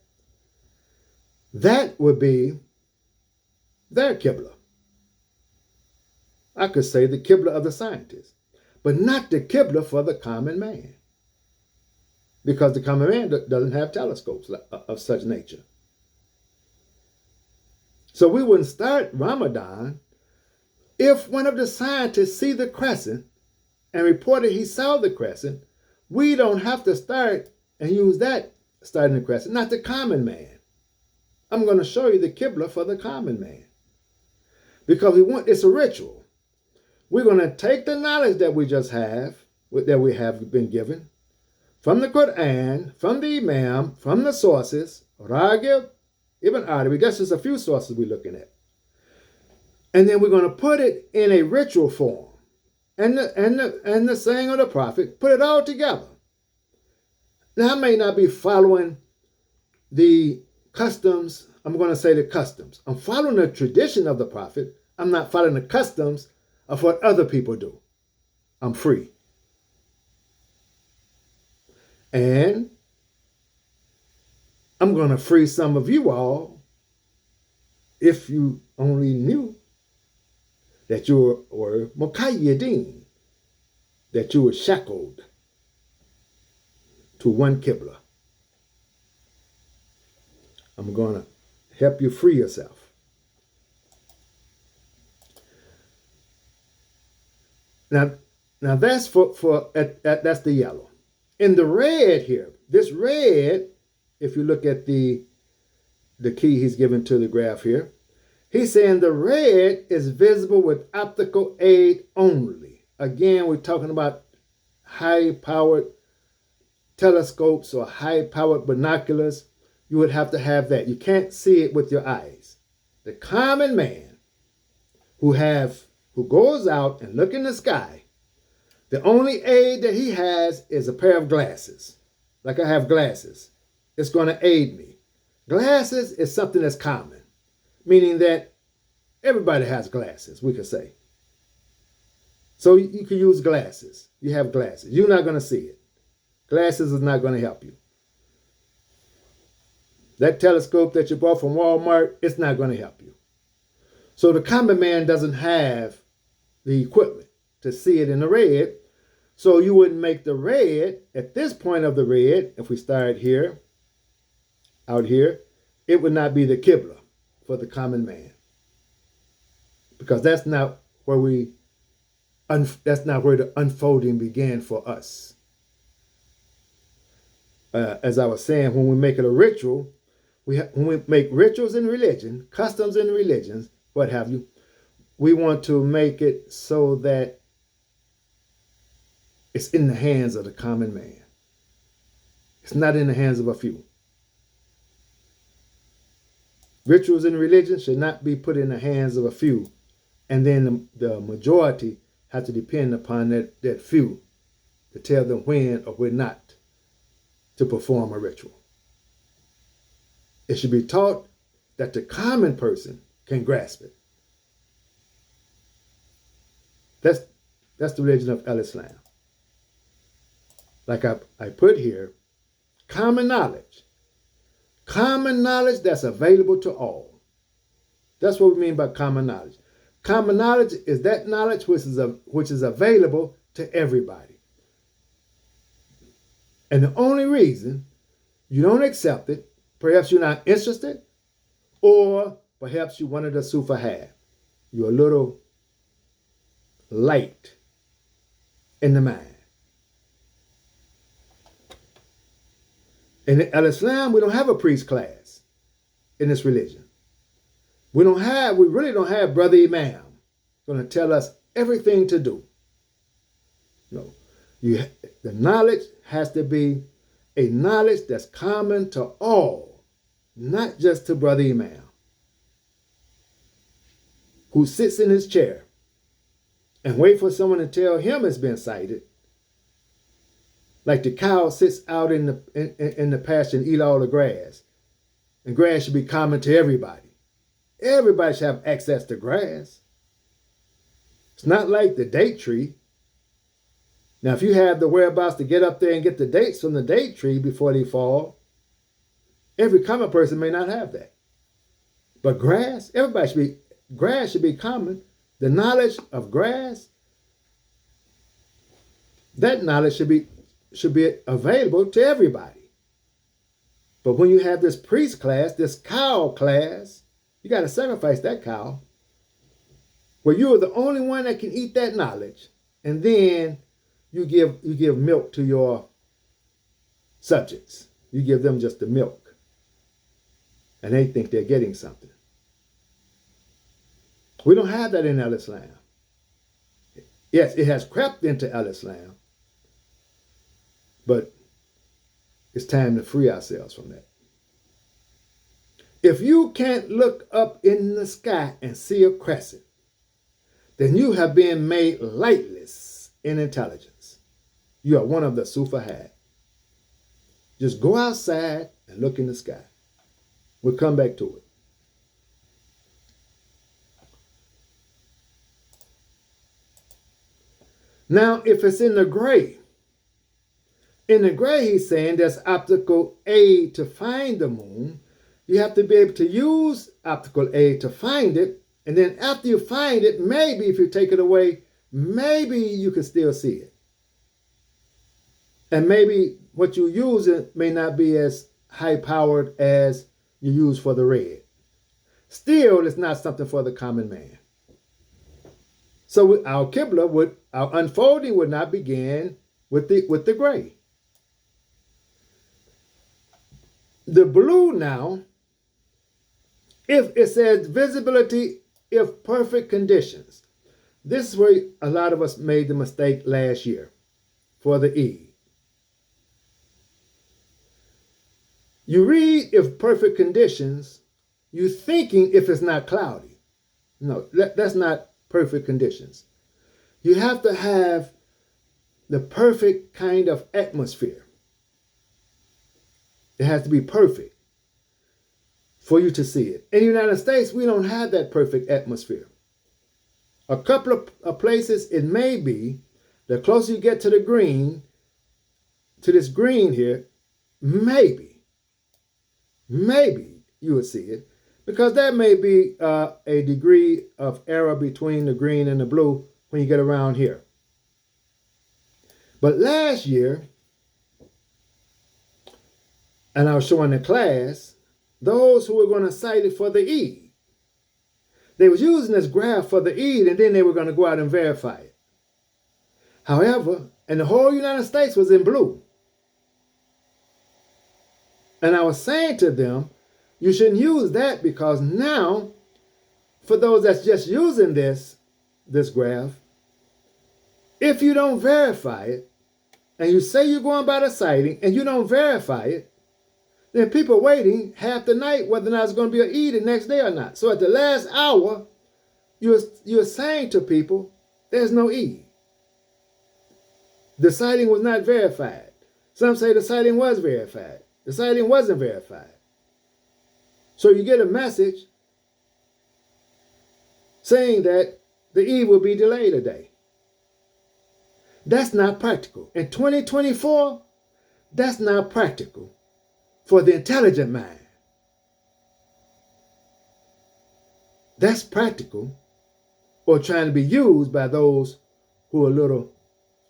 [SPEAKER 2] That would be their Qibla. I could say the Qibla of the scientists, but not the Qibla for the common man, because the common man doesn't have telescopes of such nature. So we wouldn't start Ramadan if one of the scientists see the crescent and reported he saw the crescent. We don't have to start and use that starting the crescent, not the common man. I'm going to show you the Qibla for the common man, because it's a ritual. We're going to take the knowledge that we have been given from the Quran, from the Imam, from the sources, Ragib, Ibn Arabi. That's just a few sources we're looking at. And then we're going to put it in a ritual form. And the saying of the prophet, put it all together. Now, I may not be following the customs, I'm going to say the customs. I'm following the tradition of the prophet. I'm not following the customs of what other people do. I'm free. And I'm going to free some of you all if you only knew that you were Muqayyideen, that you were shackled to one Qibla. I'm going to help you free yourself. Now that's that's the yellow. In the red here, this red, if you look at the key he's given to the graph here, he's saying the red is visible with optical aid only. Again, we're talking about high-powered telescopes or high-powered binoculars. You would have to have that. You can't see it with your eyes. The common man who goes out and look in the sky, the only aid that he has is a pair of glasses. Like I have glasses. It's going to aid me. Glasses is something that's common, meaning that everybody has glasses, we could say. So you can use glasses. You have glasses. You're not going to see it. Glasses is not going to help you. That telescope that you bought from Walmart, it's not going to help you. So the common man doesn't have the equipment to see it in the red. So you wouldn't make the red, at this point of the red, if we start here, out here, it would not be the Qibla for the common man. Because that's not where that's not where the unfolding began for us. As I was saying, when we make it a ritual, when we make rituals in religion, customs in religions, what have you, we want to make it so that it's in the hands of the common man. It's not in the hands of a few. Rituals in religion should not be put in the hands of a few, and then the majority have to depend upon that few to tell them when or when not to perform a ritual. It should be taught that the common person can grasp it. That's the religion of Islam. Like I put here, common knowledge. Common knowledge that's available to all. That's what we mean by common knowledge. Common knowledge is that knowledge which is available to everybody. And the only reason you don't accept it, perhaps you're not interested, or perhaps you're one of the Sufaha. You're a little light in the mind. In Islam, we don't have a priest class in this religion. We really don't have Brother Imam going to tell us everything to do. No. The knowledge has to be a knowledge that's common to all, not just to Brother Imam, who sits in his chair and wait for someone to tell him it's been sighted. Like the cow sits out in the pasture and eat all the grass. And grass should be common to everybody. Everybody should have access to grass. It's not like the date tree. Now, if you have the whereabouts to get up there and get the dates from the date tree before they fall, every common person may not have that. But grass, grass should be common. The knowledge of grass, that knowledge should be available to everybody. But when you have this priest class, this cow class, you got to sacrifice that cow, where you are the only one that can eat that knowledge, and then you give milk to your subjects. You give them just the milk, and they think they're getting something. We don't have that in Islam. Yes, it has crept into Islam, but it's time to free ourselves from that. If you can't look up in the sky and see a crescent, then you have been made lightless in intelligence. You are one of the Sufaha. Just go outside and look in the sky. We'll come back to it. Now, if it's in the gray, he's saying there's optical aid to find the moon. You have to be able to use optical aid to find it. And then after you find it, maybe if you take it away, maybe you can still see it. And maybe what you use it may not be as high powered as you use for the red. Still, it's not something for the common man. So our Qibla our unfolding would not begin with the gray. The blue now, if it says visibility if perfect conditions. This is where a lot of us made the mistake last year for the Eid. You read if perfect conditions, you're thinking if it's not cloudy. No, that's not perfect conditions. You have to have the perfect kind of atmosphere. It has to be perfect for you to see it. In the United States, we don't have that perfect atmosphere. A couple of places it may be, the closer you get to the green, to this green here, maybe you would see it, because there may be a degree of error between the green and the blue when you get around here. But last year, and I was showing the class, those who were going to cite it for the Eid, they was using this graph for the Eid, and then they were going to go out and verify it. However, and the whole United States was in blue. And I was saying to them, you shouldn't use that, because now, for those that's just using this graph, if you don't verify it, and you say you're going by the sighting, and you don't verify it, then people waiting half the night whether or not it's going to be an Eid the next day or not. So at the last hour, you're saying to people, there's no Eid. The sighting was not verified. Some say the sighting was verified. The sighting wasn't verified. So you get a message saying that the Eid will be delayed a day. That's not practical. In 2024, that's not practical for the intelligent mind. That's practical or trying to be used by those who are a little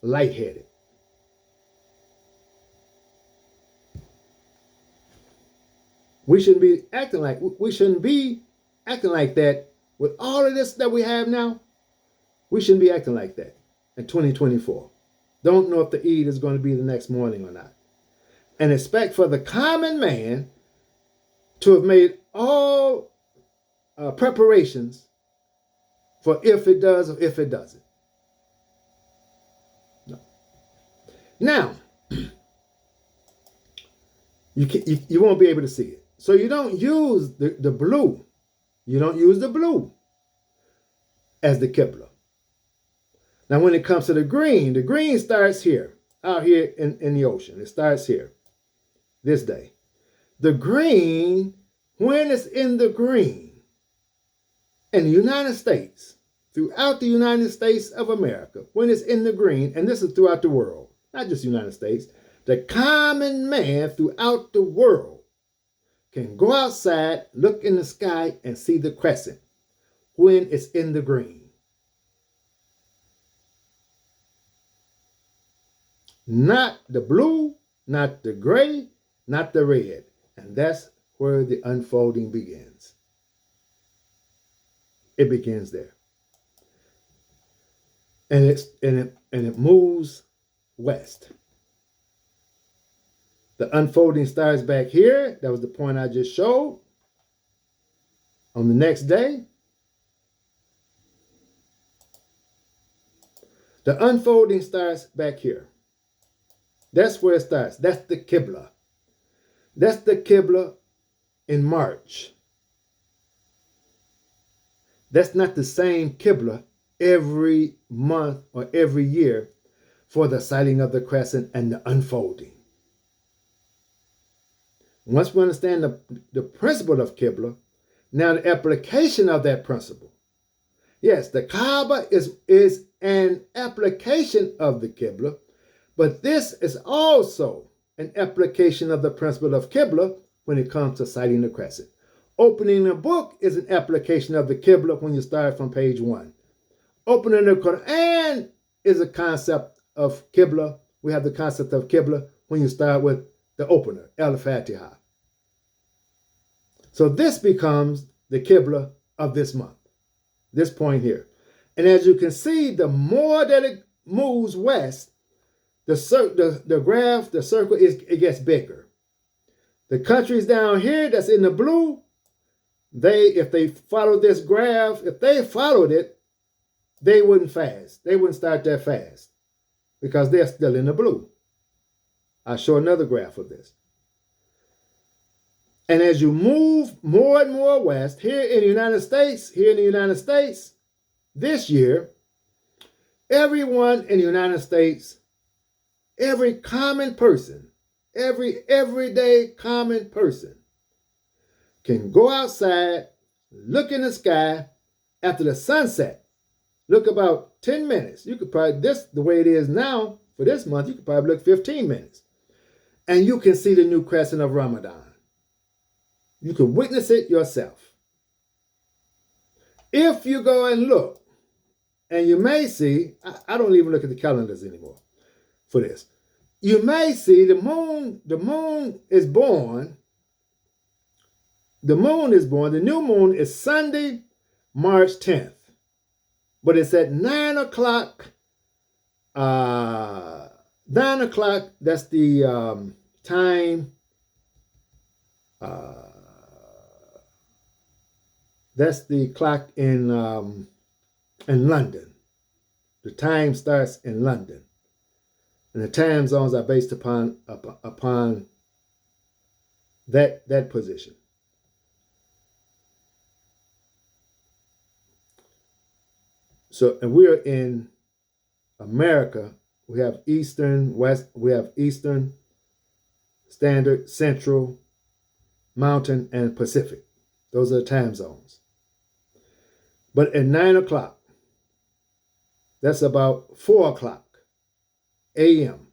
[SPEAKER 2] lightheaded. We shouldn't be acting like that with all of this that we have now. We shouldn't be acting like that in 2024. Don't know if the Eid is going to be the next morning or not. And expect for the common man to have made all preparations for if it does or if it doesn't. No. Now, you won't be able to see it. So you don't use the blue. You don't use the blue as the Qibla. Now, when it comes to the green starts here, out here in the ocean. It starts here, this day. The green, when it's in the green, in the United States, throughout the United States of America, when it's in the green, and this is throughout the world, not just the United States, the common man throughout the world can go outside, look in the sky, and see the crescent when it's in the green. Not the blue, not the gray, not the red. And that's where the unfolding begins. It begins there. And it moves west. The unfolding starts back here. That was the point I just showed. On the next day, the unfolding starts back here. That's where it starts. That's the Qibla. That's the Qibla in March. That's not the same Qibla every month or every year for the sighting of the crescent and the unfolding. Once we understand the principle of Qibla, now the application of that principle. Yes, the Kaaba is an application of the Qibla, but this is also an application of the principle of Qibla when it comes to sighting the crescent. Opening a book is an application of the Qibla when you start from page 1. Opening the Quran is a concept of Qibla. We have the concept of Qibla when you start with the opener, Al-Fatiha. So this becomes the Qibla of this month, this point here. And as you can see, the more that it moves west, the graph, the circle, it gets bigger. The countries down here that's in the blue, if they follow this graph, if they followed it, they wouldn't fast. They wouldn't start that fast because they're still in the blue. I'll show another graph of this. And as you move more and more west, here in the United States, this year, everyone in the United States, every common person, every everyday common person can go outside, look in the sky after the sunset. Look about 10 minutes. You could probably, the way it is now for this month, you could probably look 15 minutes. And you can see the new Crescent of Ramadan. You can witness it yourself. If you go and look, and you may see, I don't even look at the calendars anymore for this. You may see the moon is born. The moon is born. The new moon is Sunday, March 10th. But it's at 9 o'clock. 9 o'clock, that's the time. That's the clock in London. The time starts in London. And the time zones are based upon that position. So, and we're in America. We have Eastern, West, we have Eastern, Standard, Central, Mountain, and Pacific. Those are the time zones. But at 9 o'clock, that's about 4 o'clock a.m.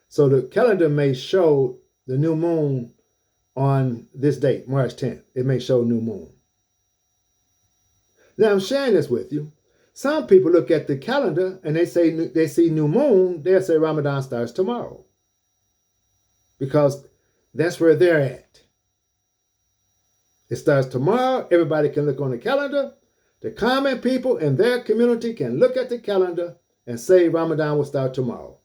[SPEAKER 2] So the calendar may show the new moon on this date, March 10th. It may show new moon. Now I'm sharing this with you. Some people look at the calendar and they see new moon, they'll say Ramadan starts tomorrow. Because that's where they're at. It starts tomorrow. Everybody can look on the calendar. The common people in their community can look at the calendar and say Ramadan will start tomorrow.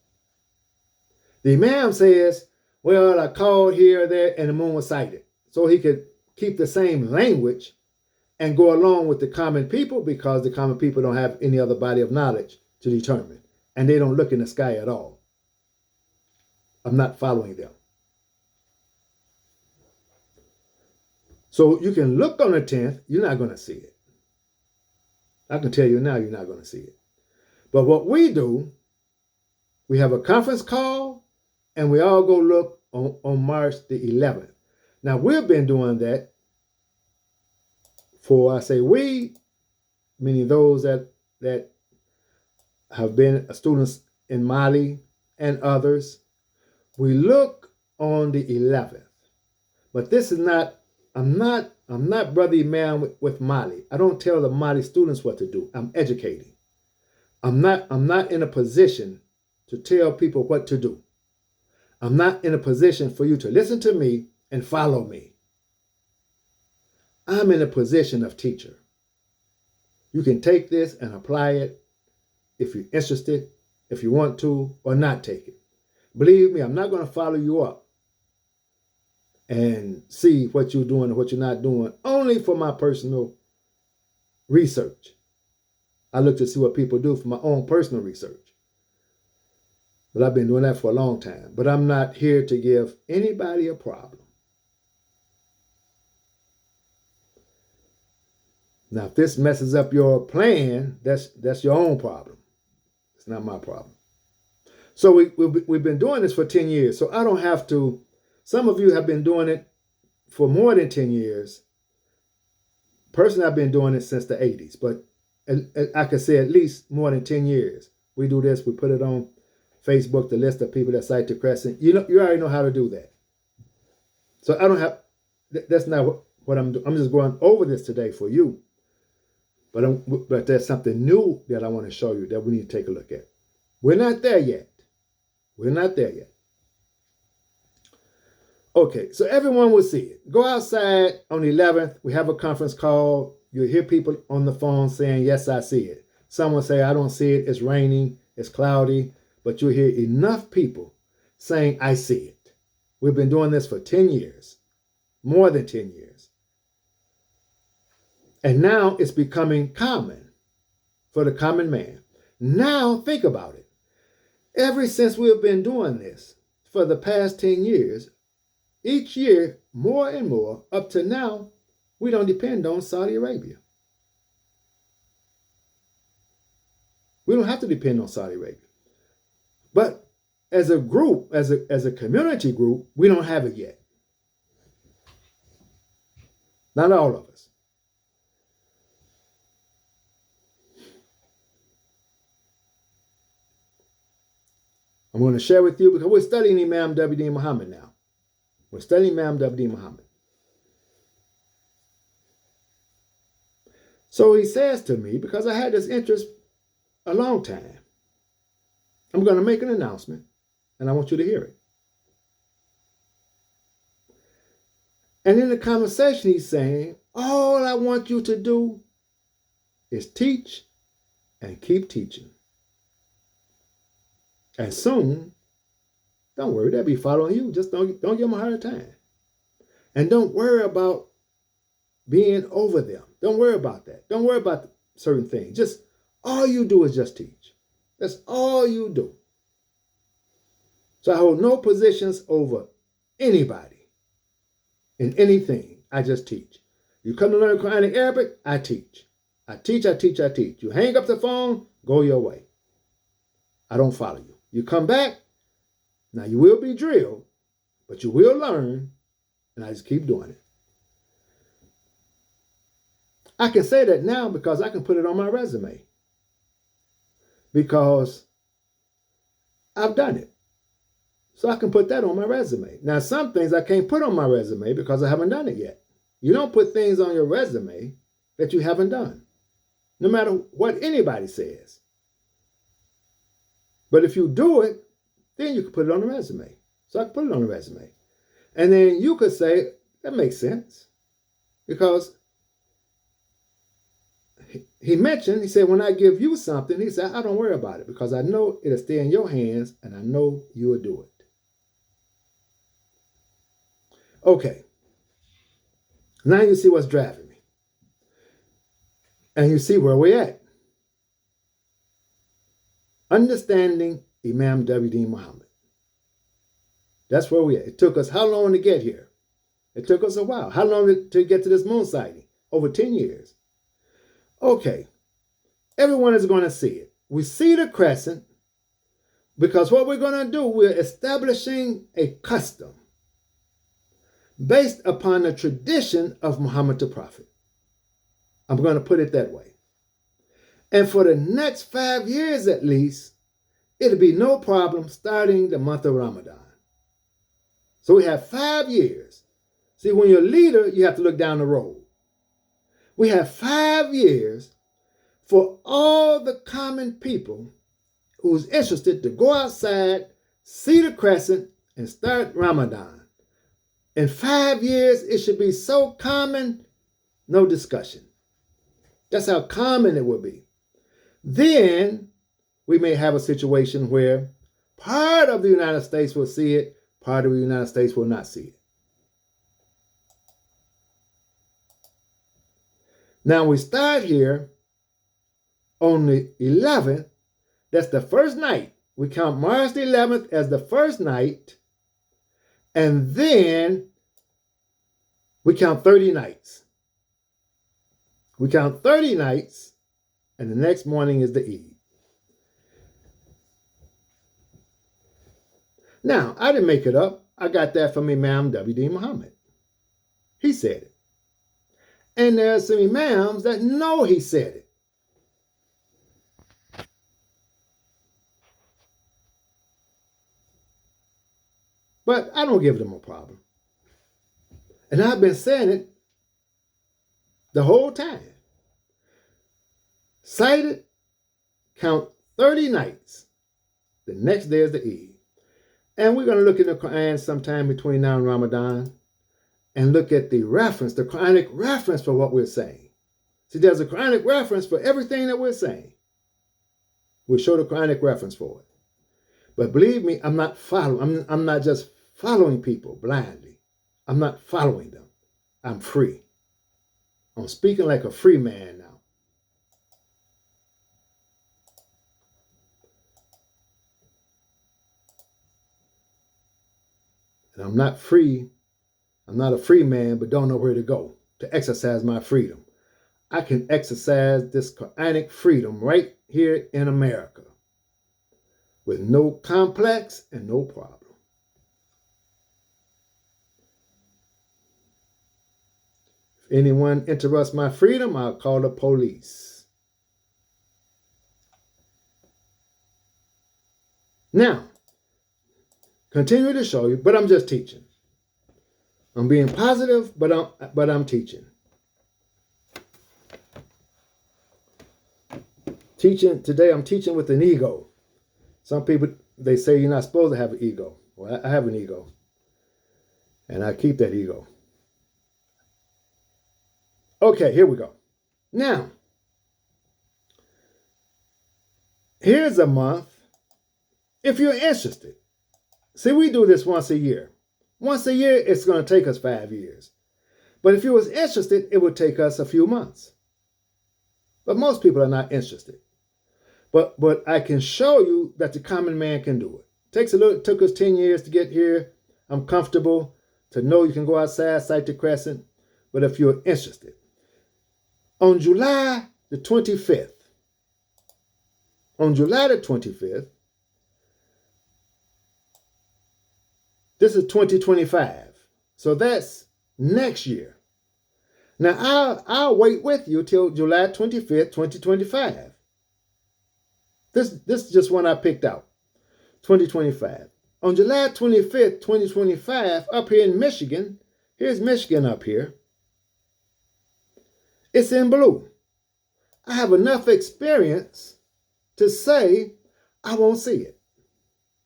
[SPEAKER 2] The Imam says, well, I called here or there and the moon was sighted. So he could keep the same language and go along with the common people because the common people don't have any other body of knowledge to determine. And they don't look in the sky at all. I'm not following them. So you can look on the 10th, you're not going to see it. I can tell you now you're not going to see it. But what we do, we have a conference call and we all go look on March the 11th. Now we've been doing that for, I say we, meaning those that have been students in Mali and others. We look on the 11th. But this is not, I'm not Brother Imam with Mali. I don't tell the Mali students what to do. I'm educating. I'm not in a position to tell people what to do. I'm not in a position for you to listen to me and follow me. I'm in a position of teacher. You can take this and apply it if you're interested, if you want to, or not take it. Believe me, I'm not going to follow you up and see what you're doing and what you're not doing, only for my personal research. I look to see what people do for my own personal research. But I've been doing that for a long time. But I'm not here to give anybody a problem. Now, if this messes up your plan, that's your own problem. It's not my problem. So we've been doing this for 10 years. So I don't have to Some of you have been doing it for more than 10 years. Personally, I've been doing it since the 80s, but I could say at least more than 10 years. We do this, we put it on Facebook, the list of people that cite the Crescent. You already know how to do that. So I don't have, that's not what I'm doing. I'm just going over this today for you. But there's something new that I want to show you that we need to take a look at. We're not there yet. We're not there yet. Okay, so everyone will see it. Go outside on the 11th. We have a conference call. You'll hear people on the phone saying, yes, I see it. Someone say, I don't see it. It's raining. It's cloudy. But you'll hear enough people saying, I see it. We've been doing this for 10 years, more than 10 years. And now it's becoming common for the common man. Now think about it. Ever since we've been doing this for the past 10 years, each year, more and more, up to now, we don't depend on Saudi Arabia. We don't have to depend on Saudi Arabia. But as a group, as a community group, we don't have it yet. Not all of us. I'm going to share with you because we're studying Imam W.D. Muhammad now. We're studying Imam W.D. Muhammad. So he says to me, because I had this interest a long time, I'm going to make an announcement, and I want you to hear it. And in the conversation, he's saying, all I want you to do is teach and keep teaching. And soon, don't worry, they'll be following you. Just don't give them a hard time. And don't worry about being over them. Don't worry about that. Don't worry about certain things. Just all you do is just teach. That's all you do. So I hold no positions over anybody in anything. I just teach. You come to learn Quranic Arabic, I teach. I teach, I teach, I teach. You hang up the phone, go your way. I don't follow you. You come back, now you will be drilled, but you will learn, and I just keep doing it. I can say that now because I can put it on my resume. Because I've done it. So I can put that on my resume. Now, some things I can't put on my resume because I haven't done it yet. You don't put things on your resume that you haven't done, no matter what anybody says. But if you do it, then you can put it on the resume. So I can put it on the resume. And then you could say, that makes sense. Because he mentioned, he said, when I give you something, he said, I don't worry about it because I know it'll stay in your hands and I know you will do it. Okay. Now you see what's driving me. And you see where we're at. Understanding Imam W.D. Muhammad. That's where we're at. It took us how long to get here? It took us a while. How long to get to this moon sighting? Over 10 years. Okay. Everyone is going to see it. We see the crescent because what we're going to do, we're establishing a custom based upon the tradition of Muhammad the Prophet. I'm going to put it that way. And for the next 5 years at least, it'll be no problem starting the month of Ramadan. So we have 5 years. See, when you're a leader, you have to look down the road. We have 5 years for all the common people who's interested to go outside, see the crescent, and start Ramadan. In 5 years, it should be so common, no discussion. That's how common it will be. Then we may have a situation where part of the United States will see it, part of the United States will not see it. Now we start here on the 11th. That's the first night. We count March the 11th as the first night. And then we count 30 nights. We count 30 nights. And the next morning is the Eid. Now, I didn't make it up. I got that from Imam W.D. Muhammad. He said it. And there are some Imams that know he said it. But I don't give them a problem. And I've been saying it the whole time. Cited, count 30 nights. The next day is the Eid. And we're going to look in the Quran sometime between now and Ramadan and look at the reference, the Quranic reference for what we're saying. See, there's a Quranic reference for everything that we're saying. We'll show the Quranic reference for it. But believe me, I'm not following. I'm not just following people blindly. I'm not following them. I'm free. I'm speaking like a free man now. And I'm not free. I'm not a free man, but don't know where to go to exercise my freedom. I can exercise this Quranic freedom right here in America with no complex and no problem. If anyone interrupts my freedom, I'll call the police. Now, continue to show you, but I'm just teaching. I'm being positive, but I'm teaching. Teaching today, I'm teaching with an ego. Some people, they say you're not supposed to have an ego. Well, I have an ego. And I keep that ego. Okay, here we go. Now, here's a month. If you're interested. See, we do this once a year. Once a year, it's going to take us 5 years. But if you was interested, it would take us a few months. But most people are not interested. But I can show you that the common man can do it. It took us 10 years to get here. I'm comfortable to know you can go outside, sight the crescent. But if you're interested, on July the 25th, this is 2025. So that's next year. Now, I'll wait with you till July 25th, 2025. This is just one I picked out, 2025. On July 25th, 2025, up here in Michigan, here's Michigan up here. It's in blue. I have enough experience to say I won't see it.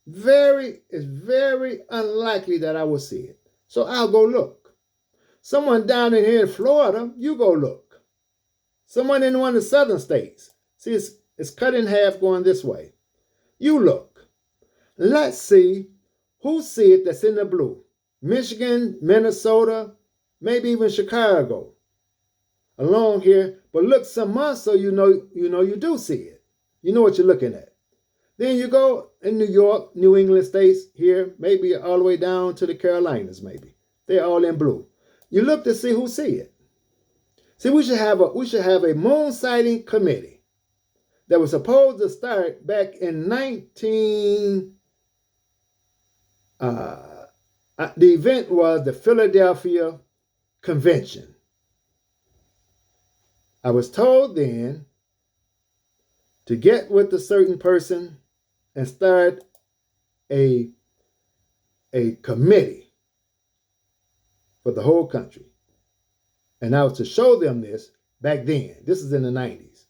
[SPEAKER 2] It's very unlikely that I will see it. So I'll go look. Someone down in here in Florida, you go look. Someone in one of the southern states. See, it's cut in half going this way. You look. Let's see who see it that's in the blue. Michigan, Minnesota, maybe even Chicago. Along here, but look some months so you know you do see it. You know what you're looking at. Then you go in New York, New England states here, maybe all the way down to the Carolinas, maybe. They're all in blue. You look to see who see it. See, we should have a moon sighting committee that was supposed to start back in the event was the Philadelphia Convention. I was told then to get with a certain person and start a committee for the whole country. And I was to show them this back then. This is in the 90s.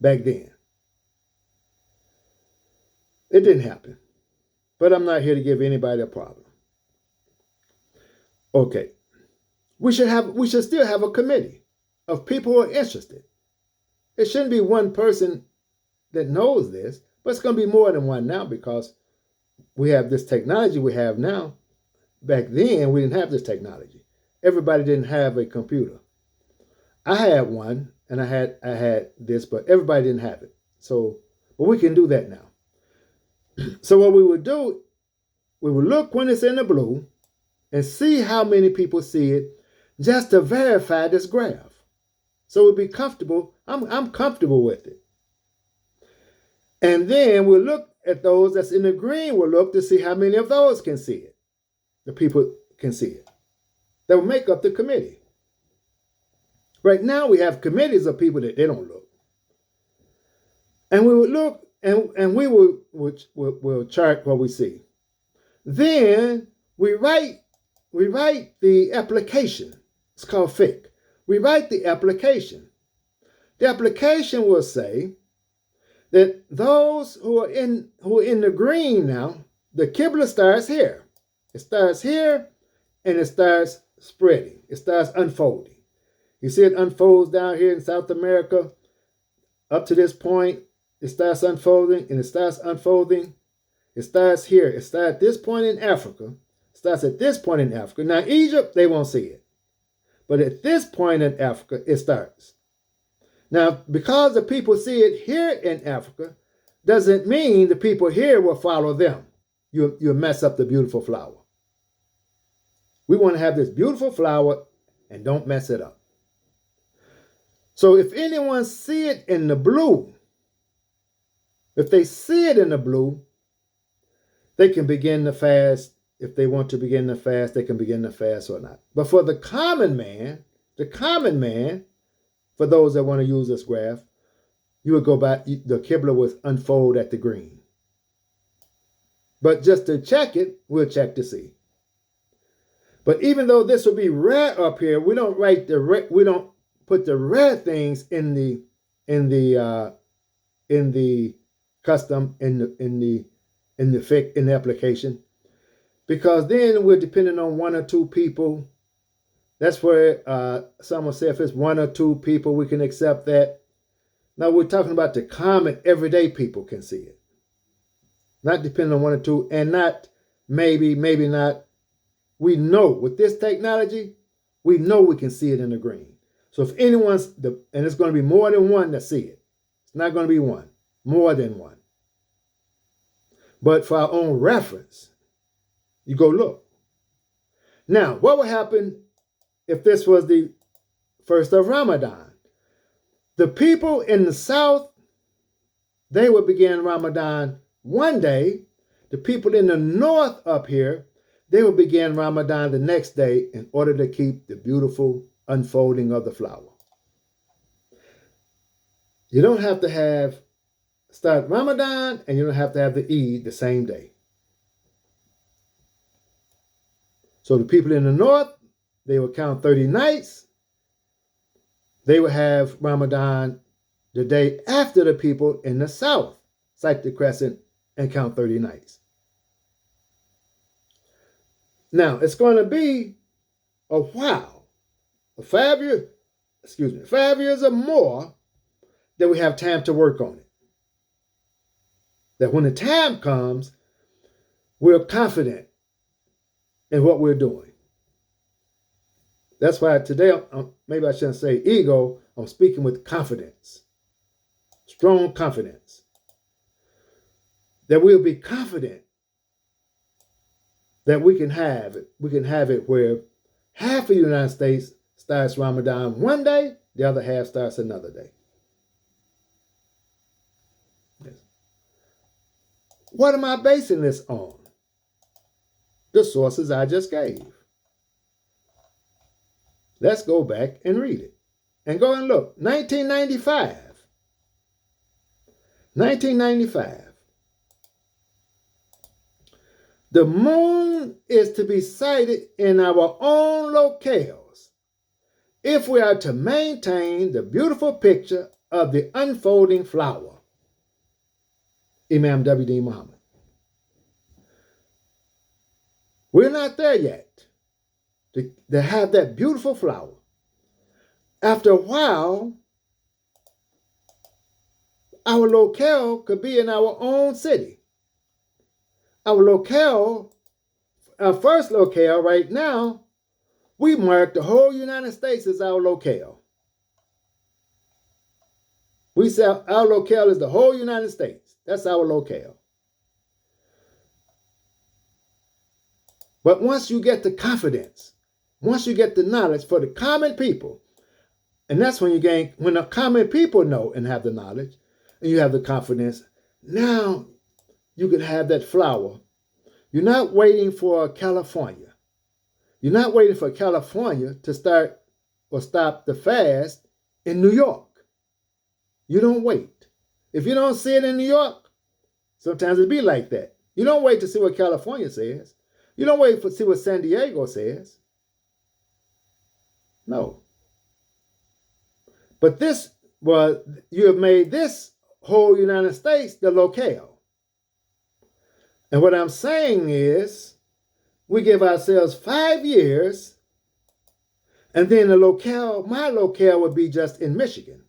[SPEAKER 2] Back then. It didn't happen. But I'm not here to give anybody a problem. Okay. We should still have a committee of people who are interested. It shouldn't be one person that knows this, but it's going to be more than one now because we have this technology we have now. Back then, we didn't have this technology. Everybody didn't have a computer. I had one, and I had this, but everybody didn't have it. So, but we can do that now. So what we would do, we would look when it's in the blue and see how many people see it just to verify this graph. So we'll be comfortable. I'm comfortable with it. And then we'll look at those that's in the green. We'll look to see how many of those can see it. the people can see it, that will make up the committee. Right now, we have committees of people that they don't look. And we would look and we will chart what we see. Then we write the application. It's called FIC. We write the application. The application will say that those who are in the green now, the Qibla starts here. It starts here and it starts spreading. It starts unfolding. You see it unfolds down here in South America. Up to this point, it starts unfolding and it starts unfolding. It starts here. It starts at this point in Africa. It starts at this point in Africa. Now, Egypt, they won't see it. But at this point in Africa, it starts. Now, because the people see it here in Africa, doesn't mean the people here will follow them. You mess up the beautiful flower. We want to have this beautiful flower and don't mess it up. So if anyone see it in the blue, if they see it in the blue, they can begin to fast. If they want to begin to fast, they can begin to fast or not. But for the common man, for those that want to use this graph, you would go back, the Qibla would unfold at the green. But just to check it, we'll check to see. But even though this will be red up here, we don't put the red things in the custom in the FIC in the application, because then we're depending on one or two people. That's where someone said if it's one or two people, we can accept that. Now we're talking about the common everyday people can see it, not depending on one or two, and not maybe not. We know with this technology, we know we can see it in the green. So if anyone's, and it's going to be more than one that see it. It's not going to be one, more than one. But for our own reference, you go look. Now, what would happen if this was the first of Ramadan? The people in the south, they would begin Ramadan one day. The people in the north up here, they would begin Ramadan the next day in order to keep the beautiful unfolding of the flower. You don't have to start Ramadan, and you don't have to have the Eid the same day. So the people in the north, they would count 30 nights. They would have Ramadan the day after the people in the south sight the crescent and count 30 nights. Now, it's going to be a while, 5 years or more, that we have time to work on it. That when the time comes, we're confident in what we're doing. That's why today, maybe I shouldn't say ego, I'm speaking with confidence, strong confidence. That we'll be confident that we can have it where half of the United States starts Ramadan one day, the other half starts another day. Yes. What am I basing this on? The sources I just gave. Let's go back and read it. And go and look. 1995. The moon is to be sighted in our own locales if we are to maintain the beautiful picture of the unfolding flower. Imam W.D. Muhammad. We're not there yet to have that beautiful flower. After a while, our locale could be in our own city. Our first locale right now, we mark the whole United States as our locale. We say our locale is the whole United States. That's our locale. But once you get the confidence, once you get the knowledge for the common people, and that's when when the common people know and have the knowledge, and you have the confidence, now you can have that flower. You're not waiting for California. You're not waiting for California to start or stop the fast in New York. You don't wait. If you don't see it in New York, sometimes it be like that. You don't wait to see what California says. You don't wait to see what San Diego says. No. But you have made this whole United States the locale. And what I'm saying is, we give ourselves 5 years, and then my locale would be just in Michigan.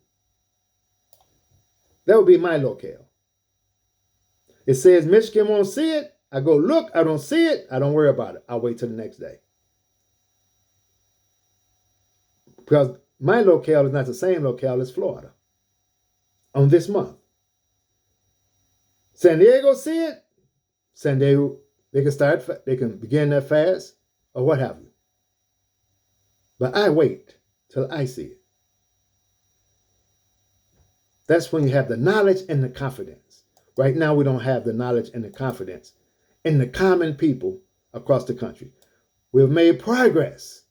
[SPEAKER 2] That would be my locale. It says Michigan won't see it. I go look, I don't see it. I don't worry about it. I'll wait till the next day. Because my locale is not the same locale as Florida on this month. San Diego see it. San Diego, they can begin their fast or what have you. But I wait till I see it. That's when you have the knowledge and the confidence. Right now, we don't have the knowledge and the confidence in the common people across the country. We've made progress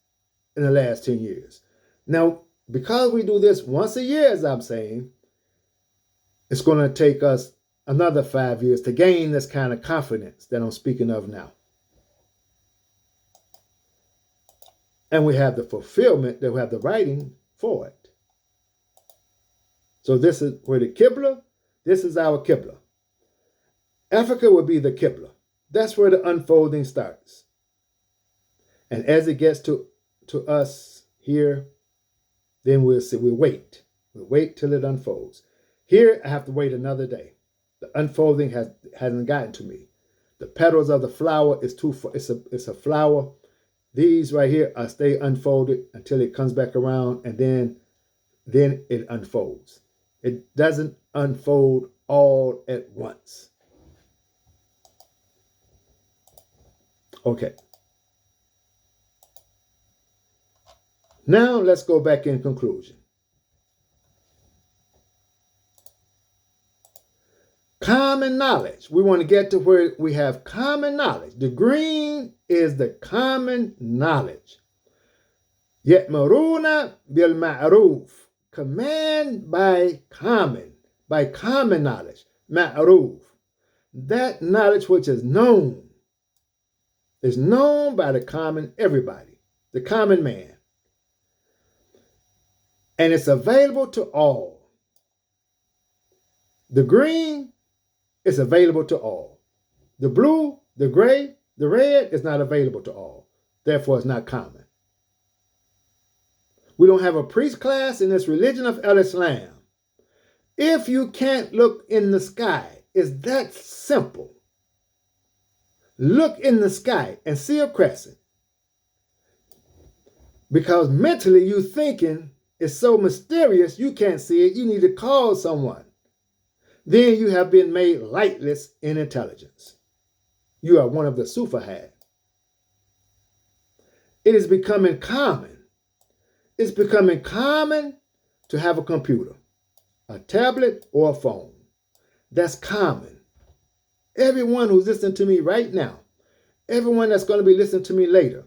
[SPEAKER 2] in the last 10 years. Now, because we do this once a year, as I'm saying, it's going to take us another 5 years to gain this kind of confidence that I'm speaking of now. And we have the fulfillment, that we have the writing for it. So this is where the Qibla, this is our Qibla. Africa will be the Qibla. That's where the unfolding starts. And as it gets to us here, then we'll see. We'll wait till it unfolds. Here, I have to wait another day. The unfolding hasn't gotten to me. The petals of the flower is it's a flower. These right here stay unfolded until it comes back around, and then it unfolds. It doesn't unfold all at once. Okay. Now let's go back in conclusion. Common knowledge. We want to get to where we have common knowledge. The green is the common knowledge. Ya'muruna bil ma'ruf. Command by common knowledge. Ma'ruf. That knowledge which is known by the common everybody, the common man. And it's available to all. The green is available to all. The blue, the gray, the red is not available to all. Therefore, it's not common. We don't have a priest class in this religion of Islam. If you can't look in the sky, it's that simple. Look in the sky and see a crescent. Because mentally you're thinking it's so mysterious you can't see it. You need to call someone. Then you have been made lightless in intelligence. You are one of the Sufahad. It is becoming common. It's becoming common to have a computer, a tablet, or a phone. That's common. Everyone who's listening to me right now, everyone that's going to be listening to me later,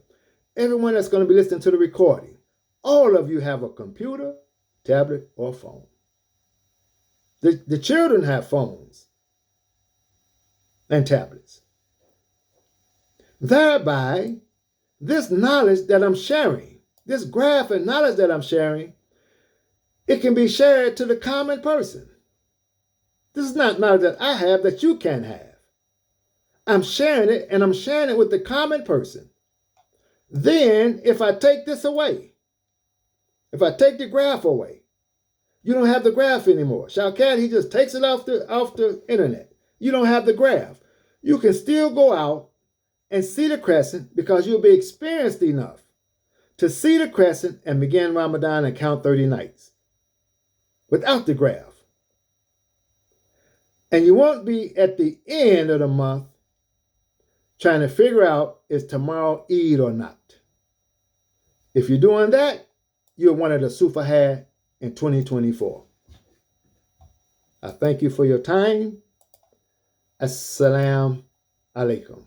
[SPEAKER 2] everyone that's going to be listening to the recording, all of you have a computer, tablet, or phone. The children have phones and tablets. Thereby, this knowledge that I'm sharing, this graph and knowledge that I'm sharing, it can be shared to the common person. This is not knowledge that I have that you can't have. I'm sharing it, and I'm sharing it with the common person. Then, if I take this away, if I take the graph away, you don't have the graph anymore. Shawkat, he just takes it off the internet. You don't have the graph. You can still go out and see the crescent because you'll be experienced enough to see the crescent and begin Ramadan and count 30 nights without the graph. And you won't be at the end of the month trying to figure out, is tomorrow Eid or not? If you're doing that, you're one of the Sufahad in 2024. I thank you for your time. Assalamu alaikum.